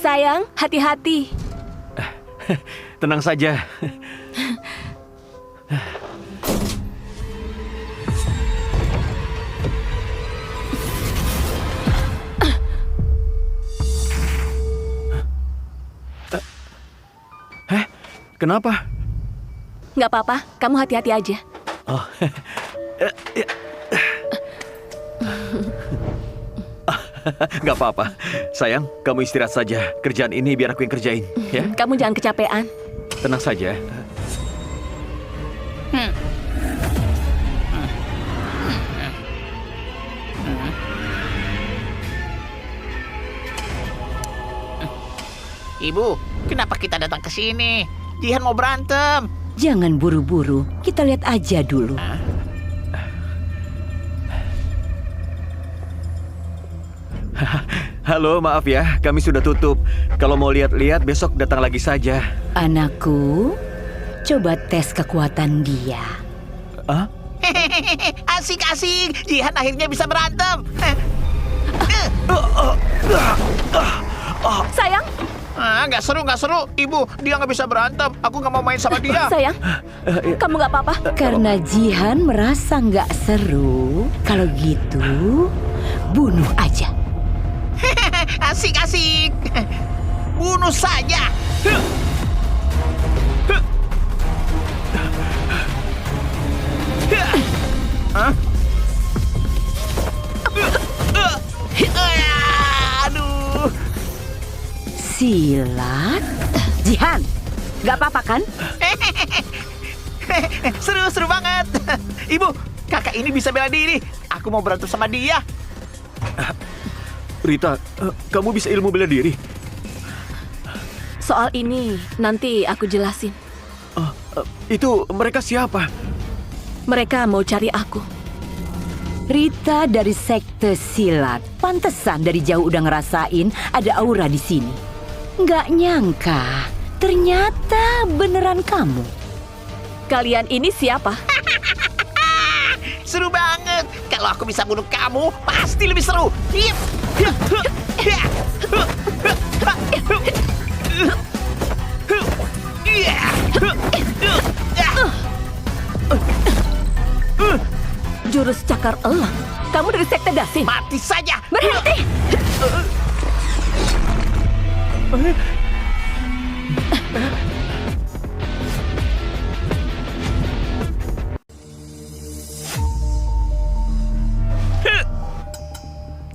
Sayang, hati-hati. Tenang saja. Kenapa? Nggak apa-apa, kamu hati-hati aja. Oh. Nggak apa-apa. Sayang, kamu istirahat saja. Kerjaan ini biar aku yang kerjain, ya? Kamu jangan kecapean. Tenang saja. Ibu, kenapa kita datang ke sini? Jihan mau berantem. Jangan buru-buru, kita lihat aja dulu. Halo, maaf ya, kami sudah tutup. Kalau mau lihat-lihat, besok datang lagi saja. Anakku, coba tes kekuatan dia. Hah? Asik-asik, Jihan akhirnya bisa berantem. Sayang, Nggak seru. Ibu, dia nggak bisa berantem. Aku nggak mau main sama dia. sayang, kamu nggak apa-apa? Karena Jihan merasa nggak seru, kalau gitu, bunuh aja. Asik-asik. Bunuh saja. Hah? Aduh. Silat? Jihan, nggak apa-apa kan? Seru banget. Ibu, kakak ini bisa bela diri. Aku mau berantem sama dia. Rita, kamu bisa ilmu bela diri? Soal ini nanti aku jelasin. Itu mereka siapa? Mereka mau cari aku. Rita dari sekte silat. Pantesan dari jauh udah ngerasain ada aura di sini. Nggak nyangka, ternyata beneran kamu. Kalian ini siapa? Seru banget. Kalau aku bisa bunuh kamu, pasti lebih seru. Jurus cakar elang. Kamu dari sekte Dasin. Mati saja. Berhenti!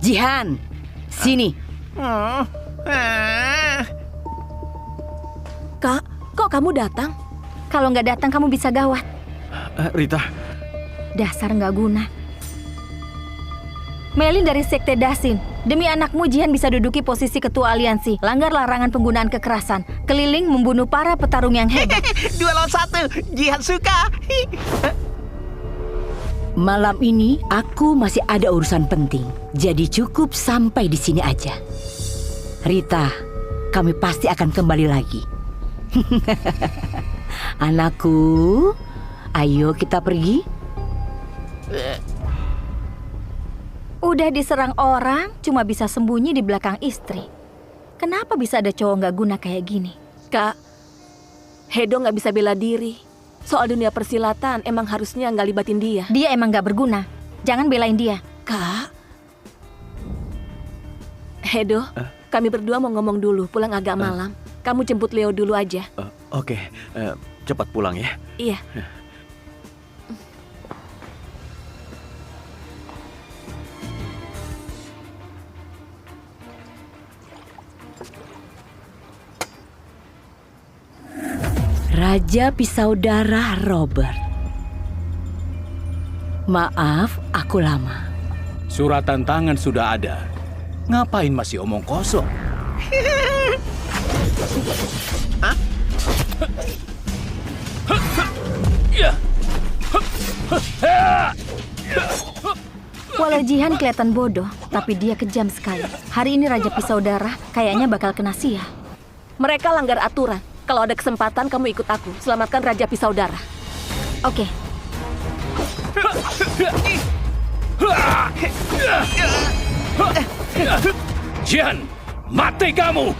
Jihan, sini. Kak, kok kamu datang? Kalau nggak datang kamu bisa gawat. Rita, Dasar nggak guna. Melin dari Sekte Dasin. Demi anakmu Jihan bisa duduki posisi ketua aliansi. Langgar larangan penggunaan kekerasan. Keliling membunuh para petarung yang hebat. 2 lawan 1. Jihan suka. Malam ini aku masih ada urusan penting. Jadi cukup sampai di sini aja. Rita, kami pasti akan kembali lagi. Anakku, ayo kita pergi. Udah diserang orang, cuma bisa sembunyi di belakang istri. Kenapa bisa ada cowok nggak guna kayak gini? Kak, Hedo nggak bisa bela diri. Soal dunia persilatan emang harusnya nggak libatin dia. Dia emang nggak berguna. Jangan belain dia. Kak, Hedo, kami berdua mau ngomong dulu. Pulang agak malam. Kamu jemput Leo dulu aja. oke. Cepat pulang ya. Iya. Raja Pisau Darah Robert. Maaf, aku lama. Suratan tangan sudah ada. Ngapain masih omong kosong? Walau Jihan kelihatan bodoh, tapi dia kejam sekali. Hari ini Raja Pisau Darah kayaknya bakal kena sial. Mereka langgar aturan. Kalau ada kesempatan kamu ikut aku. Selamatkan Raja Pisau Darah. Oke. Jihan, mati kamu!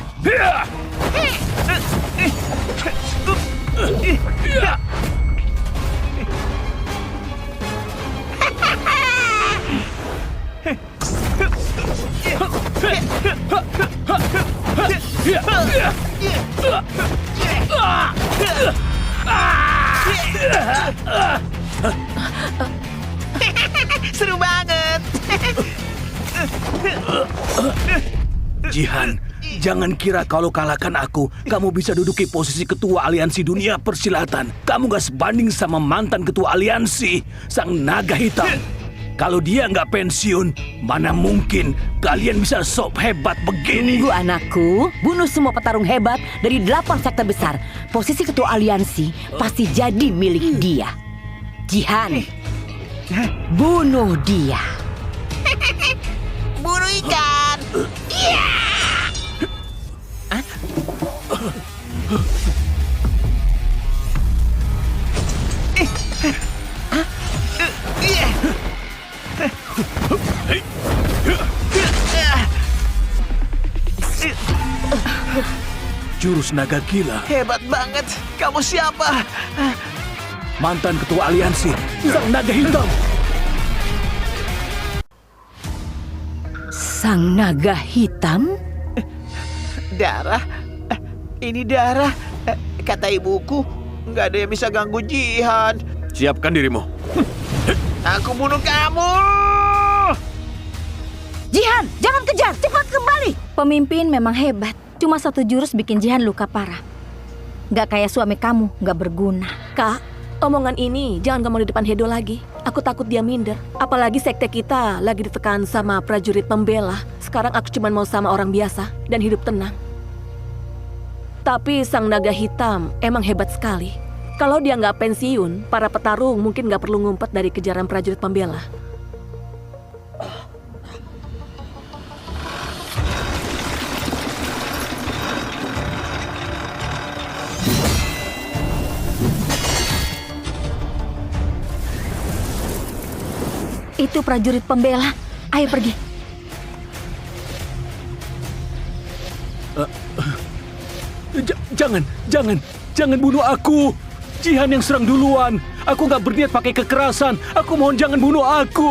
Seru banget. Jihan, jangan kira kalau kalahkan aku, kamu bisa duduki posisi ketua aliansi dunia persilatan. Kamu gak sebanding sama mantan ketua aliansi, sang naga hitam. Kalau dia nggak pensiun, mana mungkin kalian bisa sok hebat begini? Tunggu anakku, bunuh semua petarung hebat dari 8 sekte besar. Posisi ketua aliansi pasti jadi milik dia. Jihan, bunuh dia. Buru ikan. Iya. Jurus naga gila, Hebat banget. Kamu siapa? mantan ketua aliansi, sang naga hitam. Sang naga hitam? Darah. Ini darah. Kata ibuku, nggak ada yang bisa ganggu Jihan. Siapkan dirimu. Aku bunuh kamu. Jihan, jangan kejar, cepat kembali. Pemimpin memang hebat. Cuma 1 jurus bikin Jihan luka parah. Gak kayak suami kamu, gak berguna. Kak, omongan ini jangan ngomong di depan Hedo lagi. Aku takut dia minder. Apalagi sekte kita lagi ditekan sama prajurit pembela. Sekarang aku cuma mau sama orang biasa dan hidup tenang. Tapi sang naga hitam emang hebat sekali. Kalau dia nggak pensiun, para petarung mungkin nggak perlu ngumpet dari kejaran prajurit pembela. Itu prajurit pembela. Ayo pergi. Jangan bunuh aku. Jihan yang serang duluan. Aku gak berniat pakai kekerasan. Aku mohon jangan bunuh aku.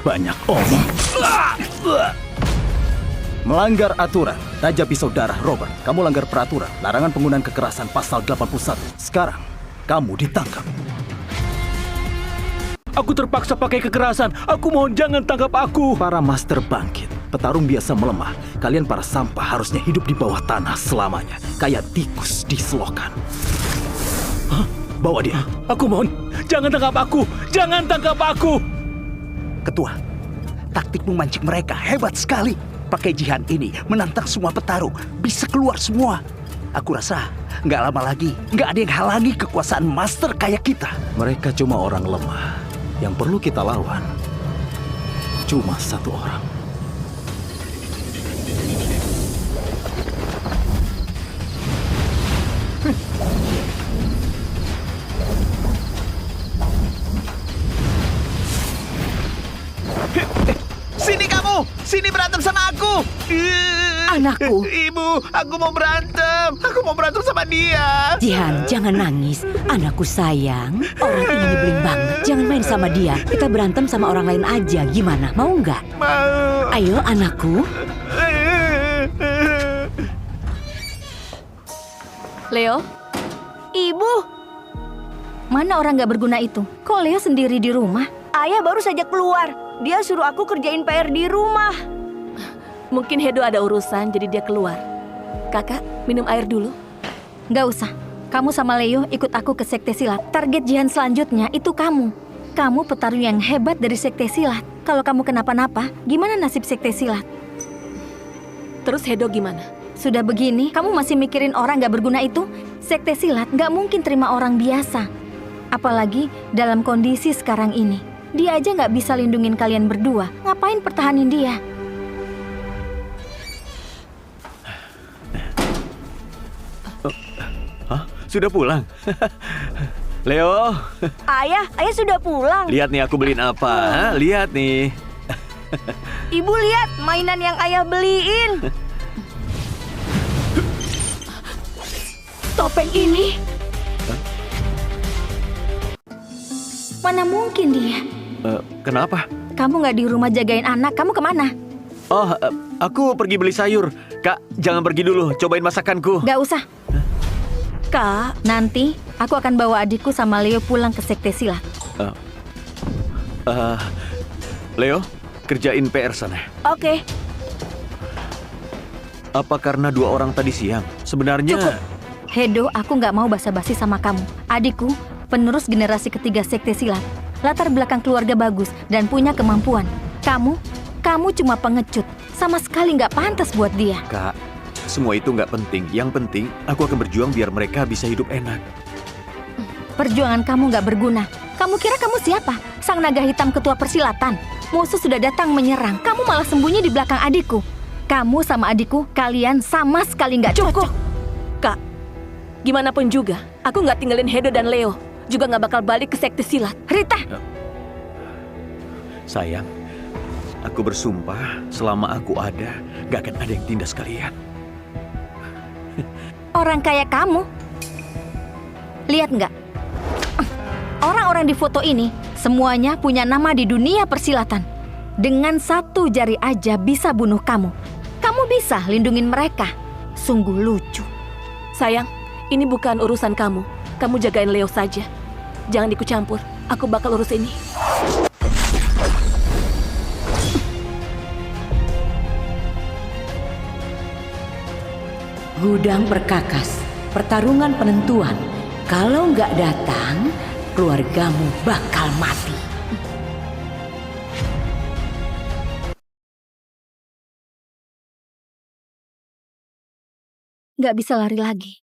Banyak omong. Melanggar aturan. Raja Pisau Darah Robert, kamu langgar peraturan. Larangan penggunaan kekerasan pasal 81. Sekarang, kamu ditangkap. Aku terpaksa pakai kekerasan. Aku mohon jangan tangkap aku. Para master bangkit. Petarung biasa melemah. Kalian para sampah harusnya hidup di bawah tanah selamanya. Kayak tikus di selokan. Hah? Bawa dia. Aku mohon, jangan tangkap aku. Jangan tangkap aku. Ketua, taktik memancing mereka hebat sekali. Pakai Jihan ini menantang semua petarung. Bisa keluar semua. Aku rasa nggak lama lagi nggak ada yang halangi kekuasaan master kayak kita. Mereka cuma orang lemah. Yang perlu kita lawan cuma 1 orang. Sini kamu. Sini berantem sama aku. Anakku. Ibu, aku mau berantem. Aku mau berantem sama dia. Jihan, jangan nangis. Anakku sayang, orang ini nyebelin banget. Jangan main sama dia. Kita berantem sama orang lain aja. Gimana? Mau nggak? Mau. Ayo, anakku. Leo, Ibu! Mana orang gak berguna itu? Kok Leo sendiri di rumah? Ayah baru saja keluar. Dia suruh aku kerjain PR di rumah. mungkin Hedo ada urusan jadi dia keluar. Kakak, minum air dulu. Gak usah. Kamu sama Leo ikut aku ke Sekte Silat. Target Jihan selanjutnya itu kamu. Kamu petarung yang hebat dari Sekte Silat. Kalau kamu kenapa-napa, gimana nasib Sekte Silat? Terus Hedo gimana? Sudah begini, kamu masih mikirin orang gak berguna itu? Sekte Silat gak mungkin terima orang biasa. Apalagi dalam kondisi sekarang ini. Dia aja gak bisa lindungin kalian berdua. Ngapain pertahanin dia? Hah? Sudah pulang? Leo, Ayah sudah pulang. lihat nih aku beliin apa. Hah? Lihat nih. Ibu lihat mainan yang ayah beliin. topeng ini? Mana mungkin dia? Kenapa? Kamu nggak di rumah jagain anak, kamu kemana? Oh, aku pergi beli sayur. Kak, jangan pergi dulu. Cobain masakanku. Nggak usah. Kak, Nanti aku akan bawa adikku sama Leo pulang ke sekte silat. Leo, kerjain PR sana. oke. Apa karena 2 orang tadi siang? Sebenarnya... Cukup. Hedo, aku nggak mau basa-basi sama kamu. Adikku, penerus generasi ketiga sekte silat. Latar belakang keluarga bagus dan punya kemampuan. Kamu cuma pengecut. Sama sekali nggak pantas buat dia. Kak, semua itu nggak penting. Yang penting, aku akan berjuang biar mereka bisa hidup enak. Perjuangan kamu nggak berguna. Kamu kira kamu siapa? Sang naga hitam ketua persilatan. Musuh sudah datang menyerang. Kamu malah sembunyi di belakang adikku. Kamu sama adikku, kalian sama sekali nggak cocok. Kak, gimana pun juga, aku nggak tinggalin Hedo dan Leo. Juga nggak bakal balik ke sekte silat. Rita, Sayang, aku bersumpah selama aku ada, gak akan ada yang tindas kalian. orang kayak kamu. Lihat nggak? Orang-orang di foto ini semuanya punya nama di dunia persilatan. Dengan 1 jari aja bisa bunuh kamu. Kamu bisa lindungin mereka. Sungguh lucu. Sayang, ini bukan urusan kamu. Kamu jagain Leo saja. Jangan ikut campur. Aku bakal urus ini. Gudang perkakas, pertarungan penentuan. Kalau nggak datang, keluargamu bakal mati. Nggak bisa lari lagi.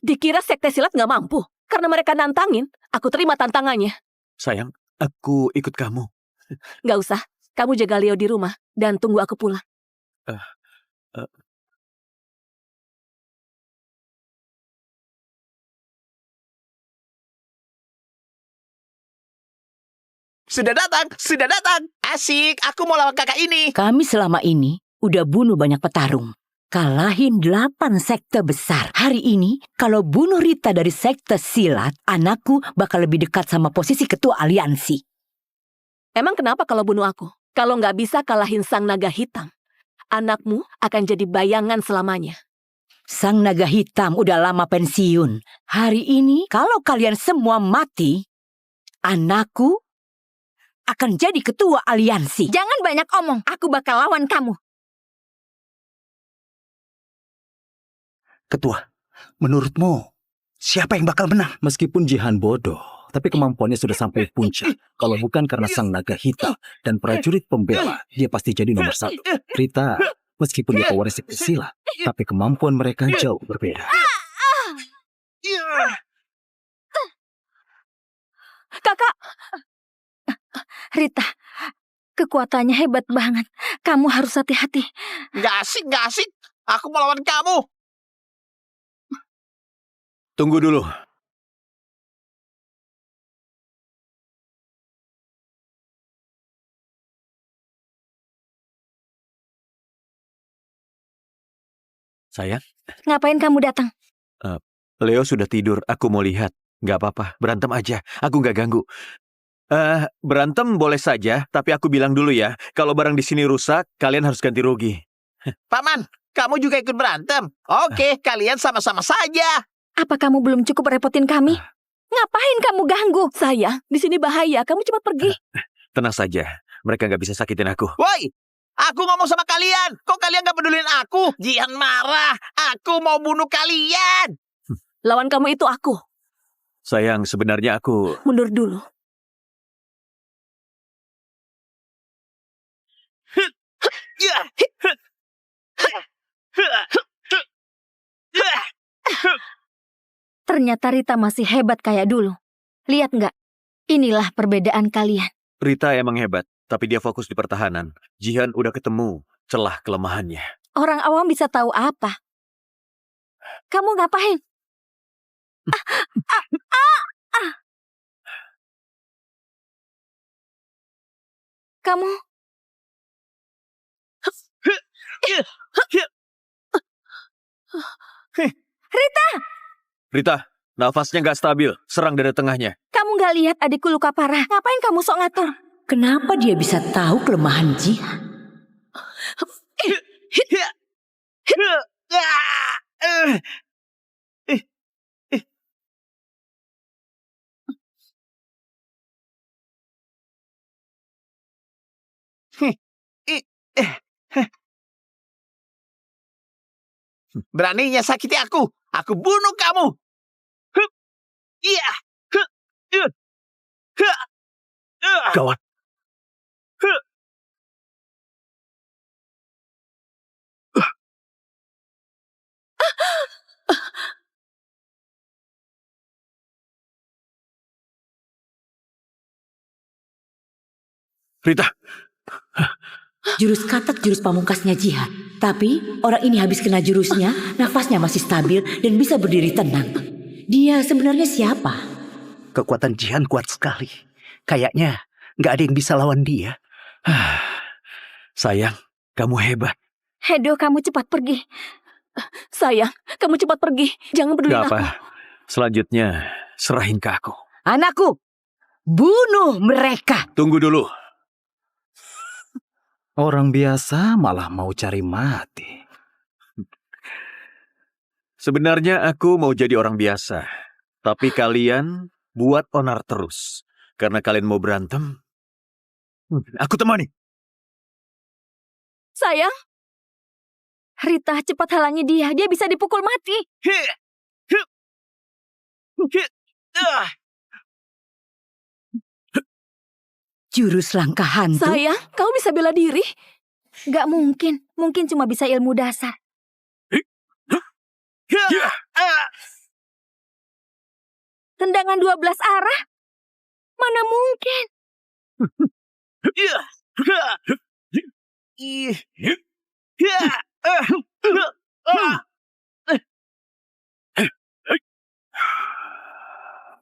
Dikira sekte silat nggak mampu. Karena mereka nantangin, aku terima tantangannya. Sayang, aku ikut kamu. Nggak usah. Kamu jaga Leo di rumah dan tunggu aku pulang. Sudah datang, sudah datang. Asik, aku mau lawan kakak ini. Kami selama ini udah bunuh banyak petarung. Kalahin 8 sekte besar. Hari ini, kalau bunuh Rita dari sekte silat, anakku bakal lebih dekat sama posisi ketua aliansi. Emang kenapa kalau bunuh aku? Kalau nggak bisa kalahin sang naga hitam, anakmu akan jadi bayangan selamanya. Sang naga hitam udah lama pensiun. Hari ini, kalau kalian semua mati, anakku akan jadi ketua aliansi. Jangan banyak omong. Aku bakal lawan kamu. Ketua, menurutmu siapa yang bakal menang? Meskipun Jihan bodoh, tapi kemampuannya sudah sampai puncak. Kalau bukan karena sang naga hitam dan prajurit pembela, dia pasti jadi nomor 1. Rita, meskipun dia pewaris sekte silat, tapi kemampuan mereka jauh berbeda. Kakak, Rita, kekuatannya hebat banget. Kamu harus hati-hati. Gak asik, gak asik. Aku mau lawan kamu. Tunggu dulu. Sayang, Ngapain kamu datang? Leo sudah tidur. Aku mau lihat. Gak apa-apa, berantem aja. Aku gak ganggu. Berantem boleh saja, tapi aku bilang dulu ya, kalau barang di sini rusak, kalian harus ganti rugi. Paman, kamu juga ikut berantem. Oke, kalian sama-sama saja. Apa kamu belum cukup repotin kami? Ngapain kamu ganggu? sayang, di sini bahaya. Kamu cepat pergi. Tenang saja, mereka gak bisa sakitin aku. Woi, aku ngomong sama kalian. Kok kalian gak pedulin aku? Jihan marah. Aku mau bunuh kalian. Lawan kamu itu aku. Sayang, sebenarnya aku... Mundur dulu. Ternyata Rita masih hebat kayak dulu. Lihat nggak? Inilah perbedaan kalian. Rita emang hebat, tapi dia fokus di pertahanan. Jihan udah ketemu celah kelemahannya. Orang awam bisa tahu apa? Kamu ngapain? Kamu... Rita! Rita, nafasnya nggak stabil. Serang dada tengahnya. Kamu nggak lihat adikku luka parah? Ngapain kamu sok ngatur? Kenapa dia bisa tahu kelemahan Jihan? Beraninya sakiti aku. Aku bunuh kamu. Hup. Iya. Hup. Hup. Hup. Hup. Gawat. Hup. Rita, Jurus katak jurus pamungkasnya Jihan. Tapi orang ini habis kena jurusnya, nafasnya masih stabil dan bisa berdiri tenang. Dia sebenarnya siapa? Kekuatan Jihan kuat sekali. Kayaknya nggak ada yang bisa lawan dia. sayang, kamu hebat. Hedo, kamu cepat pergi. Sayang, kamu cepat pergi. Jangan peduli Gak aku. apa. Selanjutnya, serahin ke aku. Anakku, bunuh mereka. Tunggu dulu. Orang biasa malah mau cari mati. Sebenarnya aku mau jadi orang biasa. Tapi kalian buat onar terus. Karena kalian mau berantem. Aku temani. Sayang, Rita, cepat halangi dia. Dia bisa dipukul mati. Jurus langkah hantu. sayang, kamu bisa bela diri. Gak mungkin. Mungkin cuma bisa ilmu dasar. Tendangan 12 arah? Mana mungkin?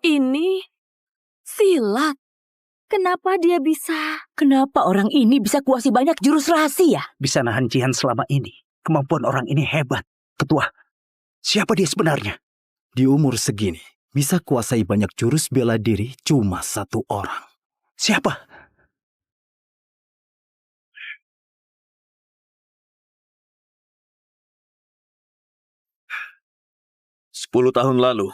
Ini silat. Kenapa dia bisa? Kenapa orang ini bisa kuasai banyak jurus rahasia? Bisa nahan Jihan selama ini. Kemampuan orang ini hebat. Ketua, siapa dia sebenarnya? Di umur segini, bisa kuasai banyak jurus bela diri cuma satu orang. Siapa? Sepuluh tahun lalu,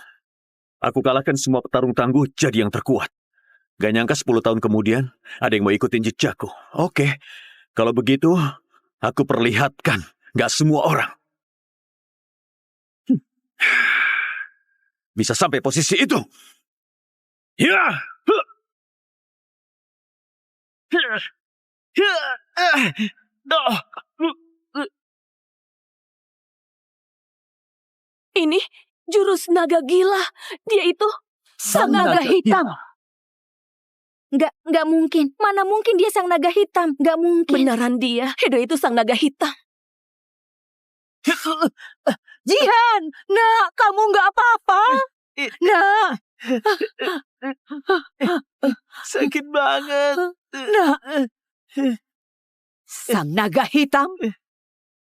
aku kalahkan semua petarung tangguh jadi yang terkuat. Gak nyangka 10 tahun kemudian, ada yang mau ikutin jejakku. Oke, kalau begitu, aku perlihatkan gak semua orang. Bisa sampai posisi itu. Ya! Ini jurus naga gila. Dia itu sang naga hitam. Nggak mungkin. Mana mungkin dia sang naga hitam? Nggak mungkin. Beneran dia. Hedo itu sang naga hitam. Jihan, nak, kamu nggak apa-apa? Nak, Sakit banget. nak. Sang naga hitam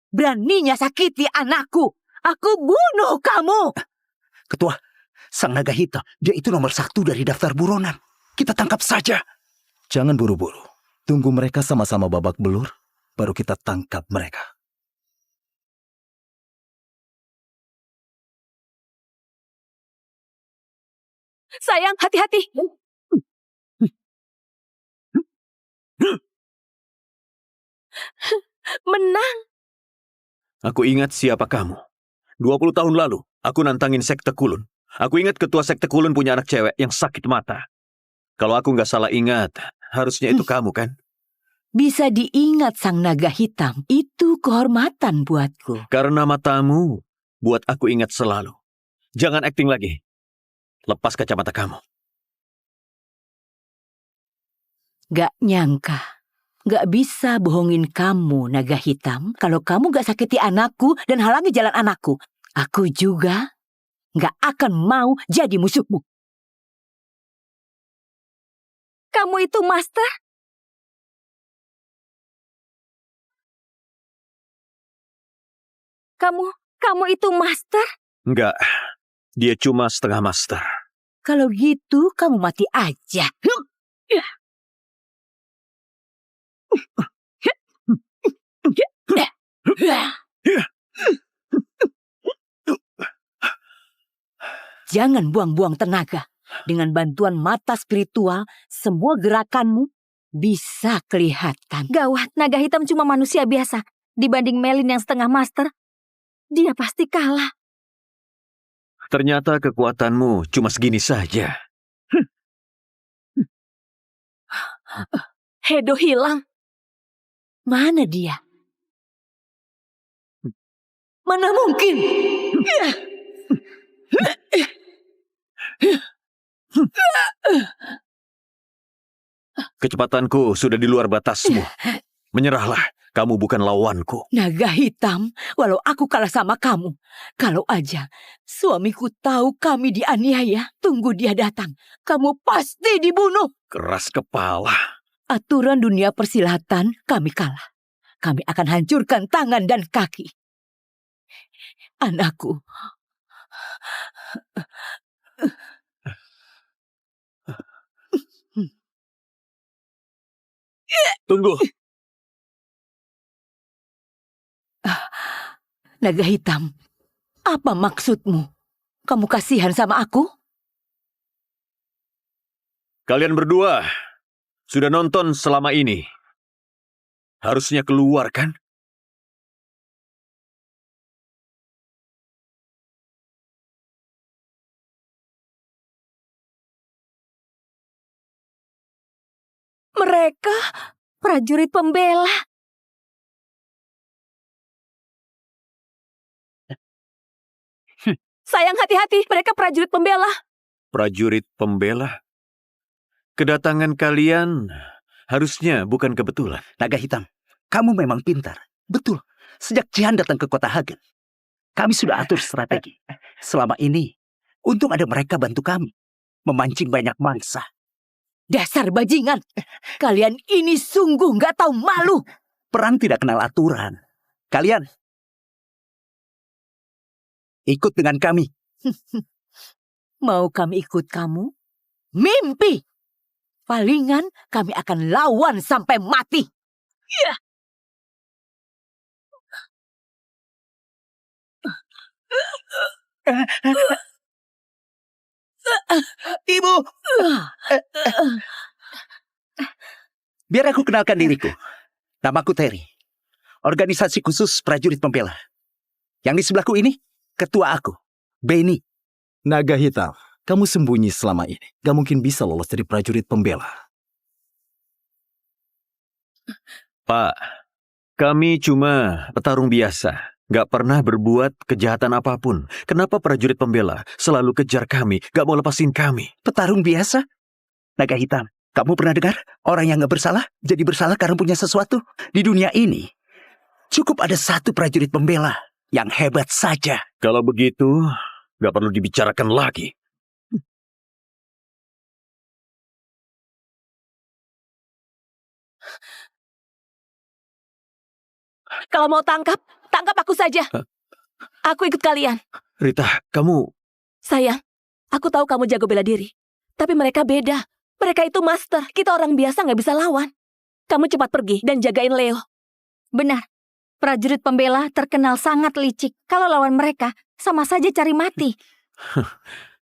beraninya sakiti anakku. Aku bunuh kamu. Ketua, sang naga hitam. Dia itu nomor 1 dari daftar buronan. Kita tangkap saja. Jangan buru-buru. Tunggu mereka sama-sama babak belur, baru kita tangkap mereka. Sayang, hati-hati. Menang. Aku ingat siapa kamu. 20 tahun lalu, aku nantangin Sekte Kulun. Aku ingat ketua Sekte Kulun punya anak cewek yang sakit mata. Kalau aku nggak salah ingat, harusnya itu kamu kan? Bisa diingat sang naga hitam. Itu kehormatan buatku. Karena matamu, buat aku ingat selalu. Jangan akting lagi. Lepas kacamata kamu. Gak nyangka. Gak bisa bohongin kamu, naga hitam. Kalau kamu gak sakiti anakku dan halangi jalan anakku. Aku juga gak akan mau jadi musuhmu. Kamu itu master? Kamu itu master? Enggak. Dia cuma setengah master. Kalau gitu, kamu mati aja. Jangan buang-buang tenaga. Dengan bantuan mata spiritual, semua gerakanmu bisa kelihatan. Gawat, naga hitam cuma manusia biasa. Dibanding Melin yang setengah master, dia pasti kalah. Ternyata kekuatanmu cuma segini saja. Hedo hilang. Mana dia? Mana mungkin? Kecepatanku sudah di luar batasmu. Menyerahlah, kamu bukan lawanku. Naga hitam, walau aku kalah sama kamu. Kalau aja suamiku tahu kami dianiaya, tunggu dia datang. Kamu pasti dibunuh. Keras kepala. Aturan dunia persilatan, kami kalah. Kami akan hancurkan tangan dan kaki. Anakku. Tunggu. Naga hitam, apa maksudmu? Kamu kasihan sama aku? Kalian berdua sudah nonton selama ini. Harusnya keluar, kan? Mereka prajurit pembela. Sayang, hati-hati, mereka prajurit pembela. Prajurit pembela? Kedatangan kalian harusnya bukan kebetulan. Naga hitam, kamu memang pintar. Betul, sejak Jihan datang ke kota Hagen, kami sudah atur strategi. Selama ini, untung ada mereka bantu kami. Memancing banyak mangsa. Dasar bajingan. Kalian ini sungguh nggak tahu malu. Perang tidak kenal aturan. Kalian ikut dengan kami. Mau kami ikut kamu? Mimpi! Palingan kami akan lawan sampai mati. Ibu! Biar aku kenalkan diriku. Namaku Terry. Organisasi khusus prajurit pembela. Yang di sebelahku ini, ketua aku, Benny. Naga hitam, kamu sembunyi selama ini. Gak mungkin bisa lolos dari prajurit pembela. Pak, kami cuma petarung biasa. Gak pernah berbuat kejahatan apapun. Kenapa prajurit pembela selalu kejar kami, gak mau lepasin kami? Petarung biasa? Naga hitam, kamu pernah dengar orang yang gak bersalah jadi bersalah karena punya sesuatu? Di dunia ini, cukup ada satu prajurit pembela yang hebat saja. Kalau begitu, gak perlu dibicarakan lagi. Kalau mau tangkap aku saja. Aku ikut kalian. Rita, kamu... Sayang, aku tahu kamu jago bela diri. Tapi mereka beda. Mereka itu master. Kita orang biasa nggak bisa lawan. Kamu cepat pergi dan jagain Leo. Benar, prajurit pembela terkenal sangat licik. Kalau lawan mereka, sama saja cari mati.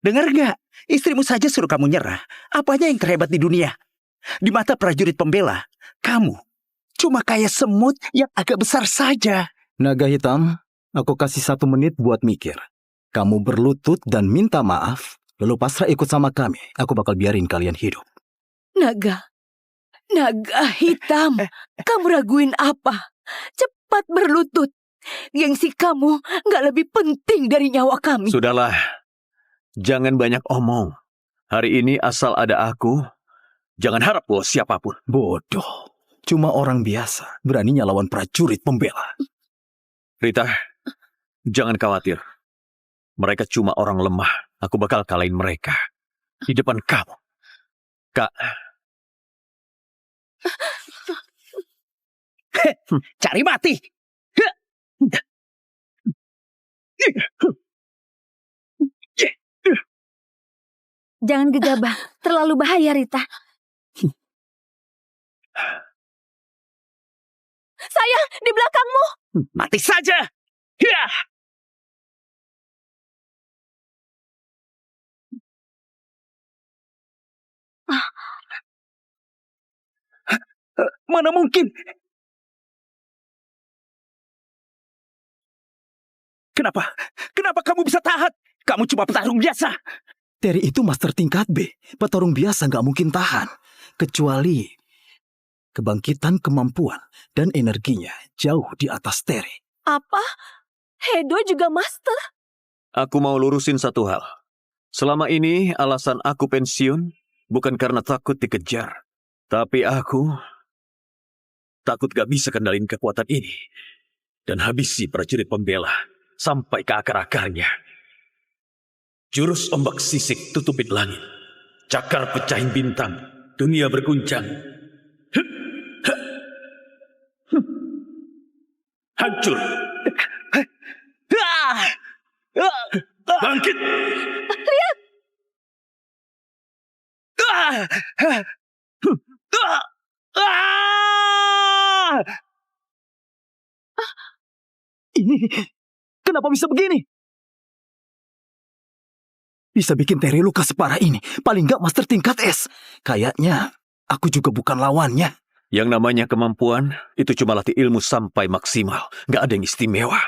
Dengar gak? Istrimu saja suruh kamu nyerah. Apanya yang terhebat di dunia? Di mata prajurit pembela, kamu cuma kayak semut yang agak besar saja. Naga hitam, aku kasih 1 menit buat mikir. Kamu berlutut dan minta maaf, lalu pasrah ikut sama kami. Aku bakal biarin kalian hidup. Naga hitam, kamu raguin apa? Cepat berlutut. Gengsi kamu nggak lebih penting dari nyawa kami. Sudahlah, jangan banyak omong. Hari ini asal ada aku, jangan harap bos siapapun. Bodoh. Cuma orang biasa, beraninya lawan prajurit pembela. Rita, jangan khawatir. Mereka cuma orang lemah. Aku bakal kalahin mereka. Di depan kamu. Kak. Cari mati. Jangan gegabah, terlalu bahaya Rita. Sayang, di belakangmu. Mati saja! Ya! Mana mungkin? Kenapa? Kenapa kamu bisa tahan? Kamu cuma petarung biasa. Terry itu master tingkat B. Petarung biasa nggak mungkin tahan. Kecuali kebangkitan kemampuan dan energinya jauh di atas Terry. Apa? Hedo juga master? Aku mau lurusin satu hal. Selama ini alasan aku pensiun bukan karena takut dikejar. Tapi aku takut gak bisa kendalin kekuatan ini. Dan habisi prajurit pembela sampai ke akar-akarnya. Jurus ombak sisik tutupin langit. Cakar pecahin bintang. Dunia berguncang. Hancur. Bangkit. Lihat! Ini kenapa bisa begini? Bisa bikin Terry luka separah ini. Paling nggak master tingkat S. Kayaknya aku juga bukan lawannya. Yang namanya kemampuan itu cuma latih ilmu sampai maksimal. Nggak ada yang istimewa.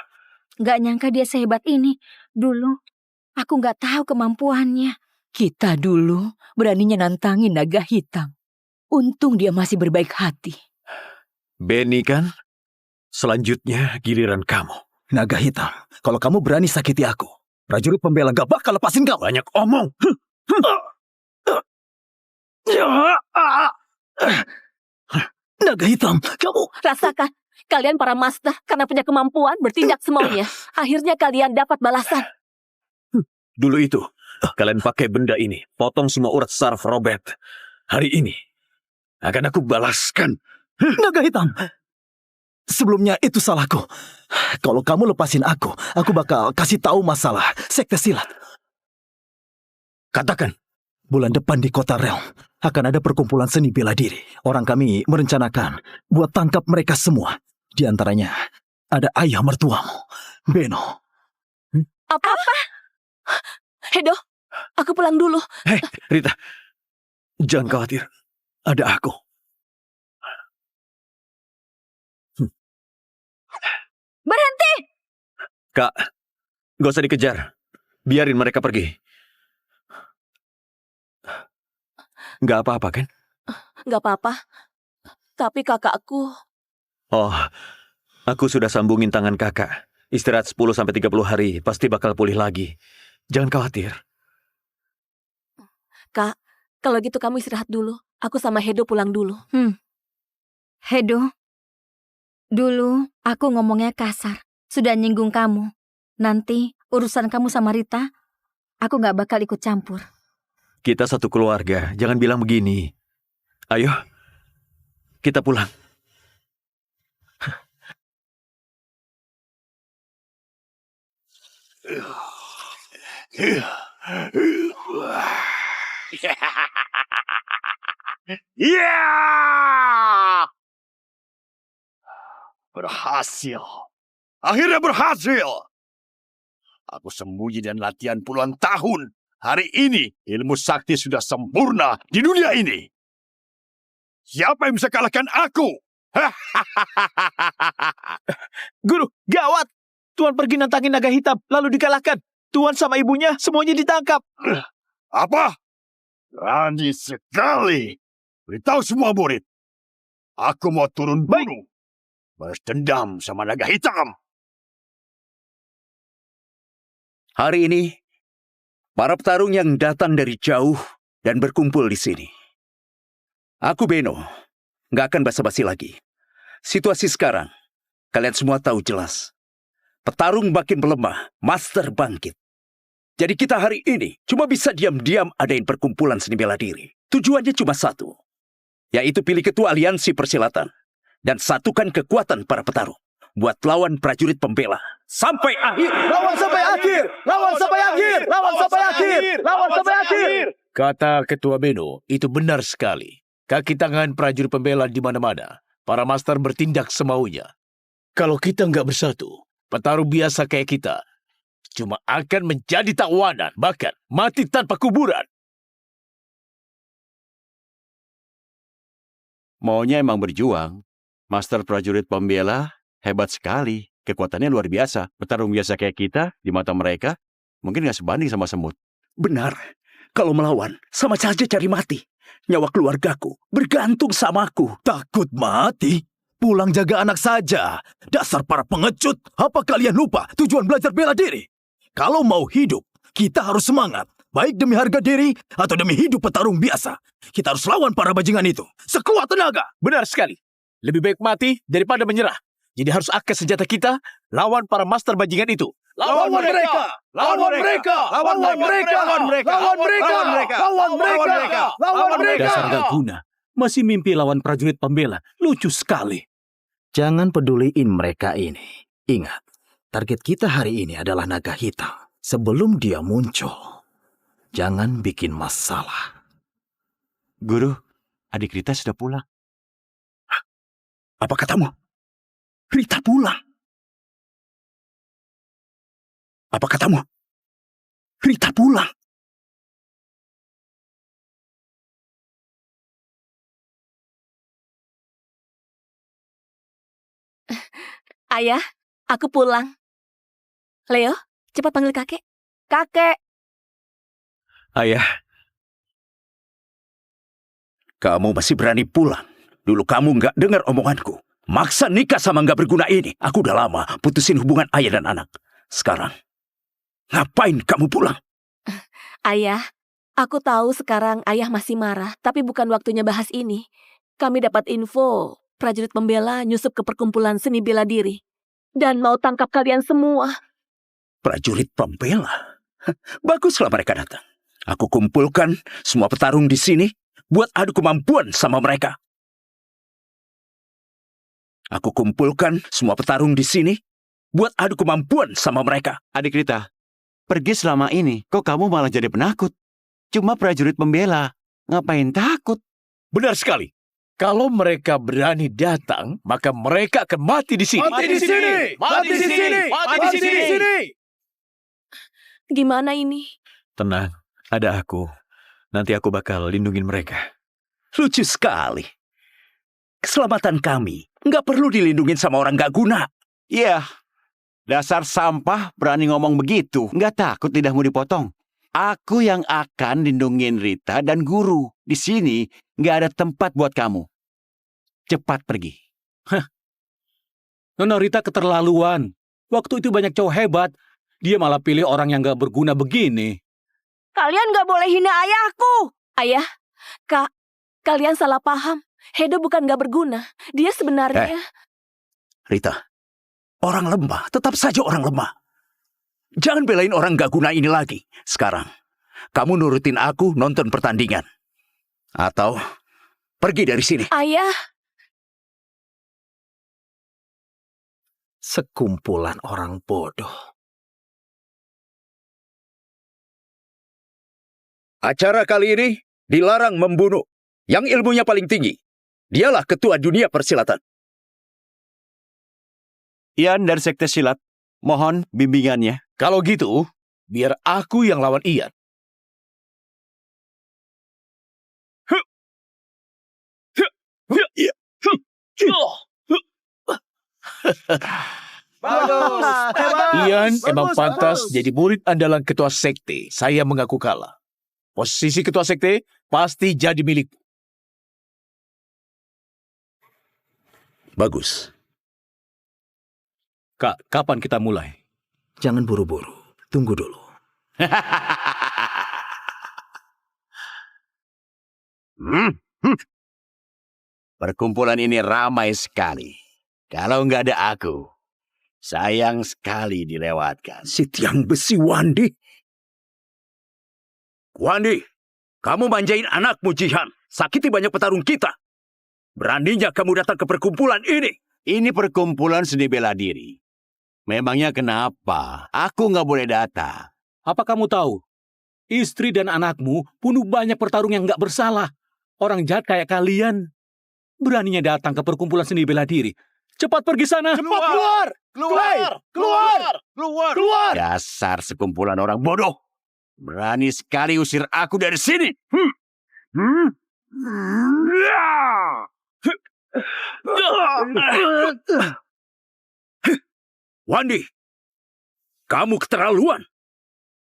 Gak nyangka dia sehebat ini. Dulu, aku gak tahu kemampuannya. Kita dulu beraninya nantangin naga hitam. Untung dia masih berbaik hati. Benny kan? Selanjutnya giliran kamu. Naga hitam, kalau kamu berani sakiti aku, prajurit pembela gak bakal lepasin kamu. Banyak omong. Naga hitam, kamu... Rasakan, kalian para master karena punya kemampuan bertindak semaunya. Akhirnya kalian dapat balasan. Dulu itu, kalian pakai benda ini, potong semua urat saraf Robert. Hari ini, akan aku balaskan. Naga hitam, sebelumnya itu salahku. Kalau kamu lepasin aku bakal kasih tahu masalah sekte silat. Katakan. Bulan depan di kota Realm akan ada perkumpulan seni bela diri. Orang kami merencanakan buat tangkap mereka semua. Di antaranya ada ayah mertuamu, Beno. Apa? Hedo, aku pulang dulu. Hei, Rita. Jangan khawatir. Ada aku. Berhenti! Kak, gak usah dikejar. Biarin mereka pergi. Gak apa-apa kan? Gak apa-apa. Tapi kakakku... Oh, aku sudah sambungin tangan kakak. Istirahat 10-30 hari, pasti bakal pulih lagi. Jangan khawatir. Kak, kalau gitu kamu istirahat dulu. Aku sama Hedo pulang dulu. Hedo, dulu aku ngomongnya kasar. Sudah nyinggung kamu. Nanti urusan kamu sama Rita, aku gak bakal ikut campur. Kita satu keluarga, jangan bilang begini. Ayo, kita pulang. Ya! Berhasil. Akhirnya berhasil. Aku sembunyi dan latihan puluhan tahun. Hari ini ilmu sakti sudah sempurna di dunia ini. Siapa yang bisa kalahkan aku? Guru, gawat! Tuan pergi nantangin naga hitam, lalu dikalahkan. Tuan sama ibunya semuanya ditangkap. Apa? Berani sekali. Beritahu semua murid. Aku mau turun gunung. Balas dendam sama naga hitam. Hari ini, para petarung yang datang dari jauh dan berkumpul di sini. Aku Beno, nggak akan basa-basi lagi. Situasi sekarang, kalian semua tahu jelas. Petarung makin melemah, master bangkit. Jadi kita hari ini cuma bisa diam-diam adain perkumpulan seni bela diri. Tujuannya cuma satu, yaitu pilih ketua aliansi persilatan dan satukan kekuatan para petarung buat lawan prajurit pembela sampai akhir. Lawan sampai akhir! Lawan sampai akhir! Lawan sampai akhir! Lawan sampai akhir! Kata Ketua Beno, itu benar sekali. Kaki tangan prajurit pembela di mana-mana. Para master bertindak semaunya. Kalau kita nggak bersatu, petarung biasa kayak kita cuma akan menjadi tawanan, bahkan mati tanpa kuburan. Maunya emang berjuang. Master prajurit pembela hebat sekali. Kekuatannya luar biasa. Petarung biasa kayak kita, di mata mereka, mungkin nggak sebanding sama semut. Benar. Kalau melawan, sama saja cari mati. Nyawa keluargaku bergantung samaku. Takut mati? Pulang jaga anak saja. Dasar para pengecut. Apa kalian lupa tujuan belajar bela diri? Kalau mau hidup, kita harus semangat. Baik demi harga diri atau demi hidup petarung biasa. Kita harus lawan para bajingan itu. Sekuat tenaga. Benar sekali. Lebih baik mati daripada menyerah. Jadi harus angkat senjata kita lawan para master bajingan itu. Lawan mereka! Lawan mereka! Lawan mereka! Lawan mereka! Lawan mereka! Lawan mereka! Lawan mereka! Dasar gak guna. Masih mimpi lawan prajurit pembela. Lucu sekali. Jangan peduliin mereka ini. Ingat, target kita hari ini adalah naga hitam. Sebelum dia muncul, jangan bikin masalah. Guru, adik Rita sudah pulang. Apa katamu? Rita pulang. Apa katamu? Rita pulang. Ayah, aku pulang. Leo, cepat panggil kakek. Kakek. Ayah, Kamu masih berani pulang. Dulu kamu nggak dengar omonganku. Maksa nikah sama nggak berguna ini. Aku udah lama putusin hubungan ayah dan anak. Sekarang, ngapain kamu pulang? Ayah, aku tahu sekarang ayah masih marah, tapi bukan waktunya bahas ini. Kami dapat info, prajurit pembela nyusup ke perkumpulan seni bela diri. Dan mau tangkap kalian semua. Prajurit pembela? Baguslah mereka datang. Aku kumpulkan semua petarung di sini buat adu kemampuan sama mereka. Aku kumpulkan semua petarung di sini buat adu kemampuan sama mereka. adik Rita, pergi selama ini, kok kamu malah jadi penakut? Cuma prajurit pembela, ngapain takut? Benar sekali. Kalau mereka berani datang, maka mereka akan mati di sini. Mati di sini! Mati di sini! Mati di sini! Gimana ini? Tenang, ada aku. Nanti aku bakal lindungin mereka. Lucu sekali. Keselamatan kami nggak perlu dilindungin sama orang nggak guna. Iya, dasar sampah berani ngomong begitu. Nggak takut lidahmu dipotong. Aku yang akan lindungin Rita dan guru. Di sini nggak ada tempat buat kamu. Cepat pergi. Nona Rita keterlaluan. Waktu itu banyak cowok hebat. Dia malah pilih orang yang gak berguna begini. Kalian gak boleh hina ayahku. Ayah, Kak, kalian salah paham. Hedo bukan gak berguna. Dia sebenarnya... Rita, orang lemah tetap saja orang lemah. Jangan belain orang gak guna ini lagi. Sekarang, kamu nurutin aku nonton pertandingan. Atau pergi dari sini. Ayah, Sekumpulan orang bodoh. Acara kali ini dilarang membunuh. Yang ilmunya paling tinggi. Dialah ketua dunia persilatan. Ian dari Sekte Silat, mohon bimbingannya. Kalau gitu, biar aku yang lawan Ian. Bagus! Hebat! Ian emang Bagus, pantas bagus. jadi murid andalan ketua sekte. Saya mengaku kalah. Posisi ketua sekte pasti jadi milikku. Bagus. Kak, kapan kita mulai? Jangan buru-buru. Tunggu dulu. Perkumpulan ini ramai sekali. Kalau nggak ada aku, sayang sekali dilewatkan. Si tiang besi Wandi. Wandi, kamu manjain anakmu Jihan. Sakiti banyak petarung kita. Beraninya kamu datang ke perkumpulan ini. Ini perkumpulan seni bela diri. Memangnya kenapa? Aku nggak boleh datang. Apa kamu tahu? Istri dan anakmu bunuh banyak petarung yang nggak bersalah. Orang jahat kayak kalian beraninya datang ke perkumpulan seni bela diri. Cepat pergi sana. Keluar! Keluar! Keluar! Keluar! Keluar! Dasar sekumpulan orang bodoh. Berani sekali usir aku dari sini. Wandi, kamu keterlaluan.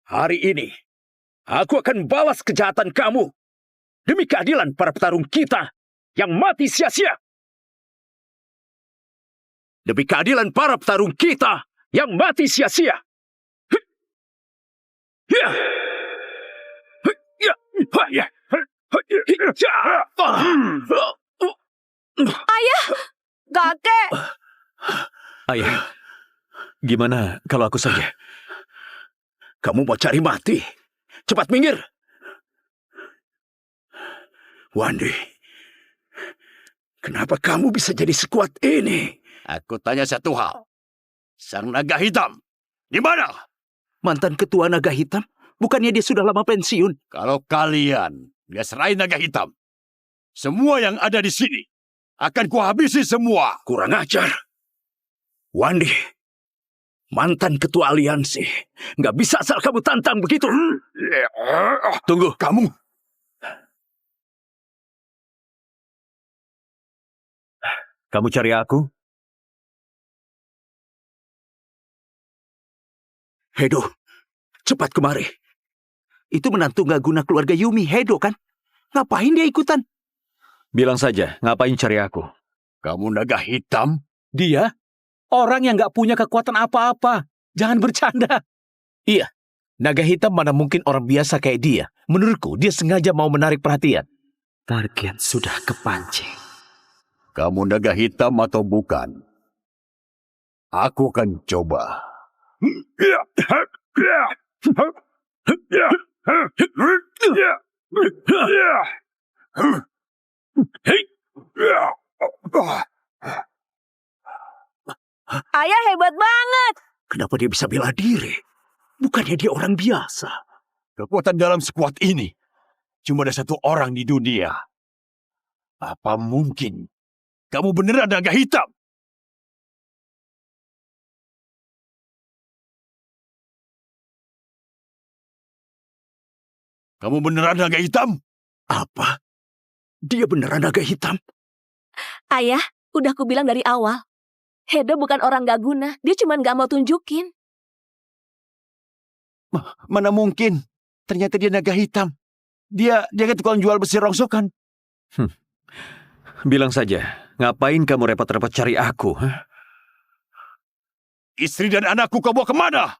Hari ini, aku akan balas kejahatan kamu demi keadilan para petarung kita yang mati sia-sia. Demi keadilan para petarung kita yang mati sia-sia. Ayah! Kakek! Ayah, gimana kalau aku saja? Kamu mau cari mati? Cepat minggir. Wandi, kenapa kamu bisa jadi sekuat ini? Aku tanya satu hal. Sang naga hitam, di mana? Mantan ketua naga hitam? Bukannya dia sudah lama pensiun? Kalau kalian nggak serahin naga hitam, semua yang ada di sini akan kuhabisi semua. Kurang ajar. Wandi, mantan ketua aliansi. Nggak bisa asal kamu tantang begitu. Tunggu. Kamu. Kamu cari aku? Hedo, cepat kemari. Itu menantu nggak guna keluarga Yumi, Hedo kan? Ngapain dia ikutan? Bilang saja, ngapain cari aku? Kamu naga hitam? Dia orang yang nggak punya kekuatan apa-apa. Jangan bercanda. Iya, naga hitam mana mungkin orang biasa kayak dia. Menurutku, dia sengaja mau menarik perhatian. Target sudah kepancing. Kamu naga hitam atau bukan? Aku akan coba. Ayah hebat banget. Kenapa dia bisa bela diri? Bukannya dia orang biasa. Kekuatan dalam sekuat ini cuma ada satu orang di dunia. Apa mungkin kamu beneran naga hitam? Kamu beneran naga hitam? Apa? Dia beneran naga hitam? Ayah, udah aku bilang dari awal. Hedo bukan orang gak guna, dia cuma gak mau tunjukin. Mana mungkin? Ternyata dia naga hitam. Dia kan tukang jual besi rongsokan. Bilang saja, ngapain kamu repot-repot cari aku? Istri dan anakku kau bawa kemana?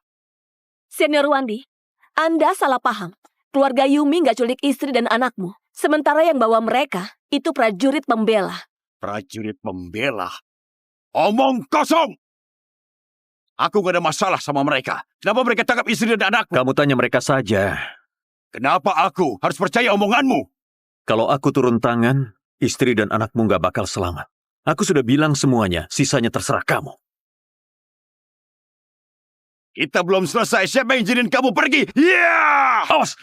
Senior Wandi, Anda salah paham. Keluarga Yumi gak culik istri dan anakmu. Sementara yang bawa mereka, itu prajurit pembela. Prajurit pembela? Omong kosong! Aku gak ada masalah sama mereka. Kenapa mereka tangkap istri dan anakku? Kamu tanya mereka saja. Kenapa aku harus percaya omonganmu? Kalau aku turun tangan, istri dan anakmu gak bakal selamat. Aku sudah bilang semuanya, sisanya terserah kamu. Kita belum selesai. Siapa yang izinin kamu pergi? Ya! Awas!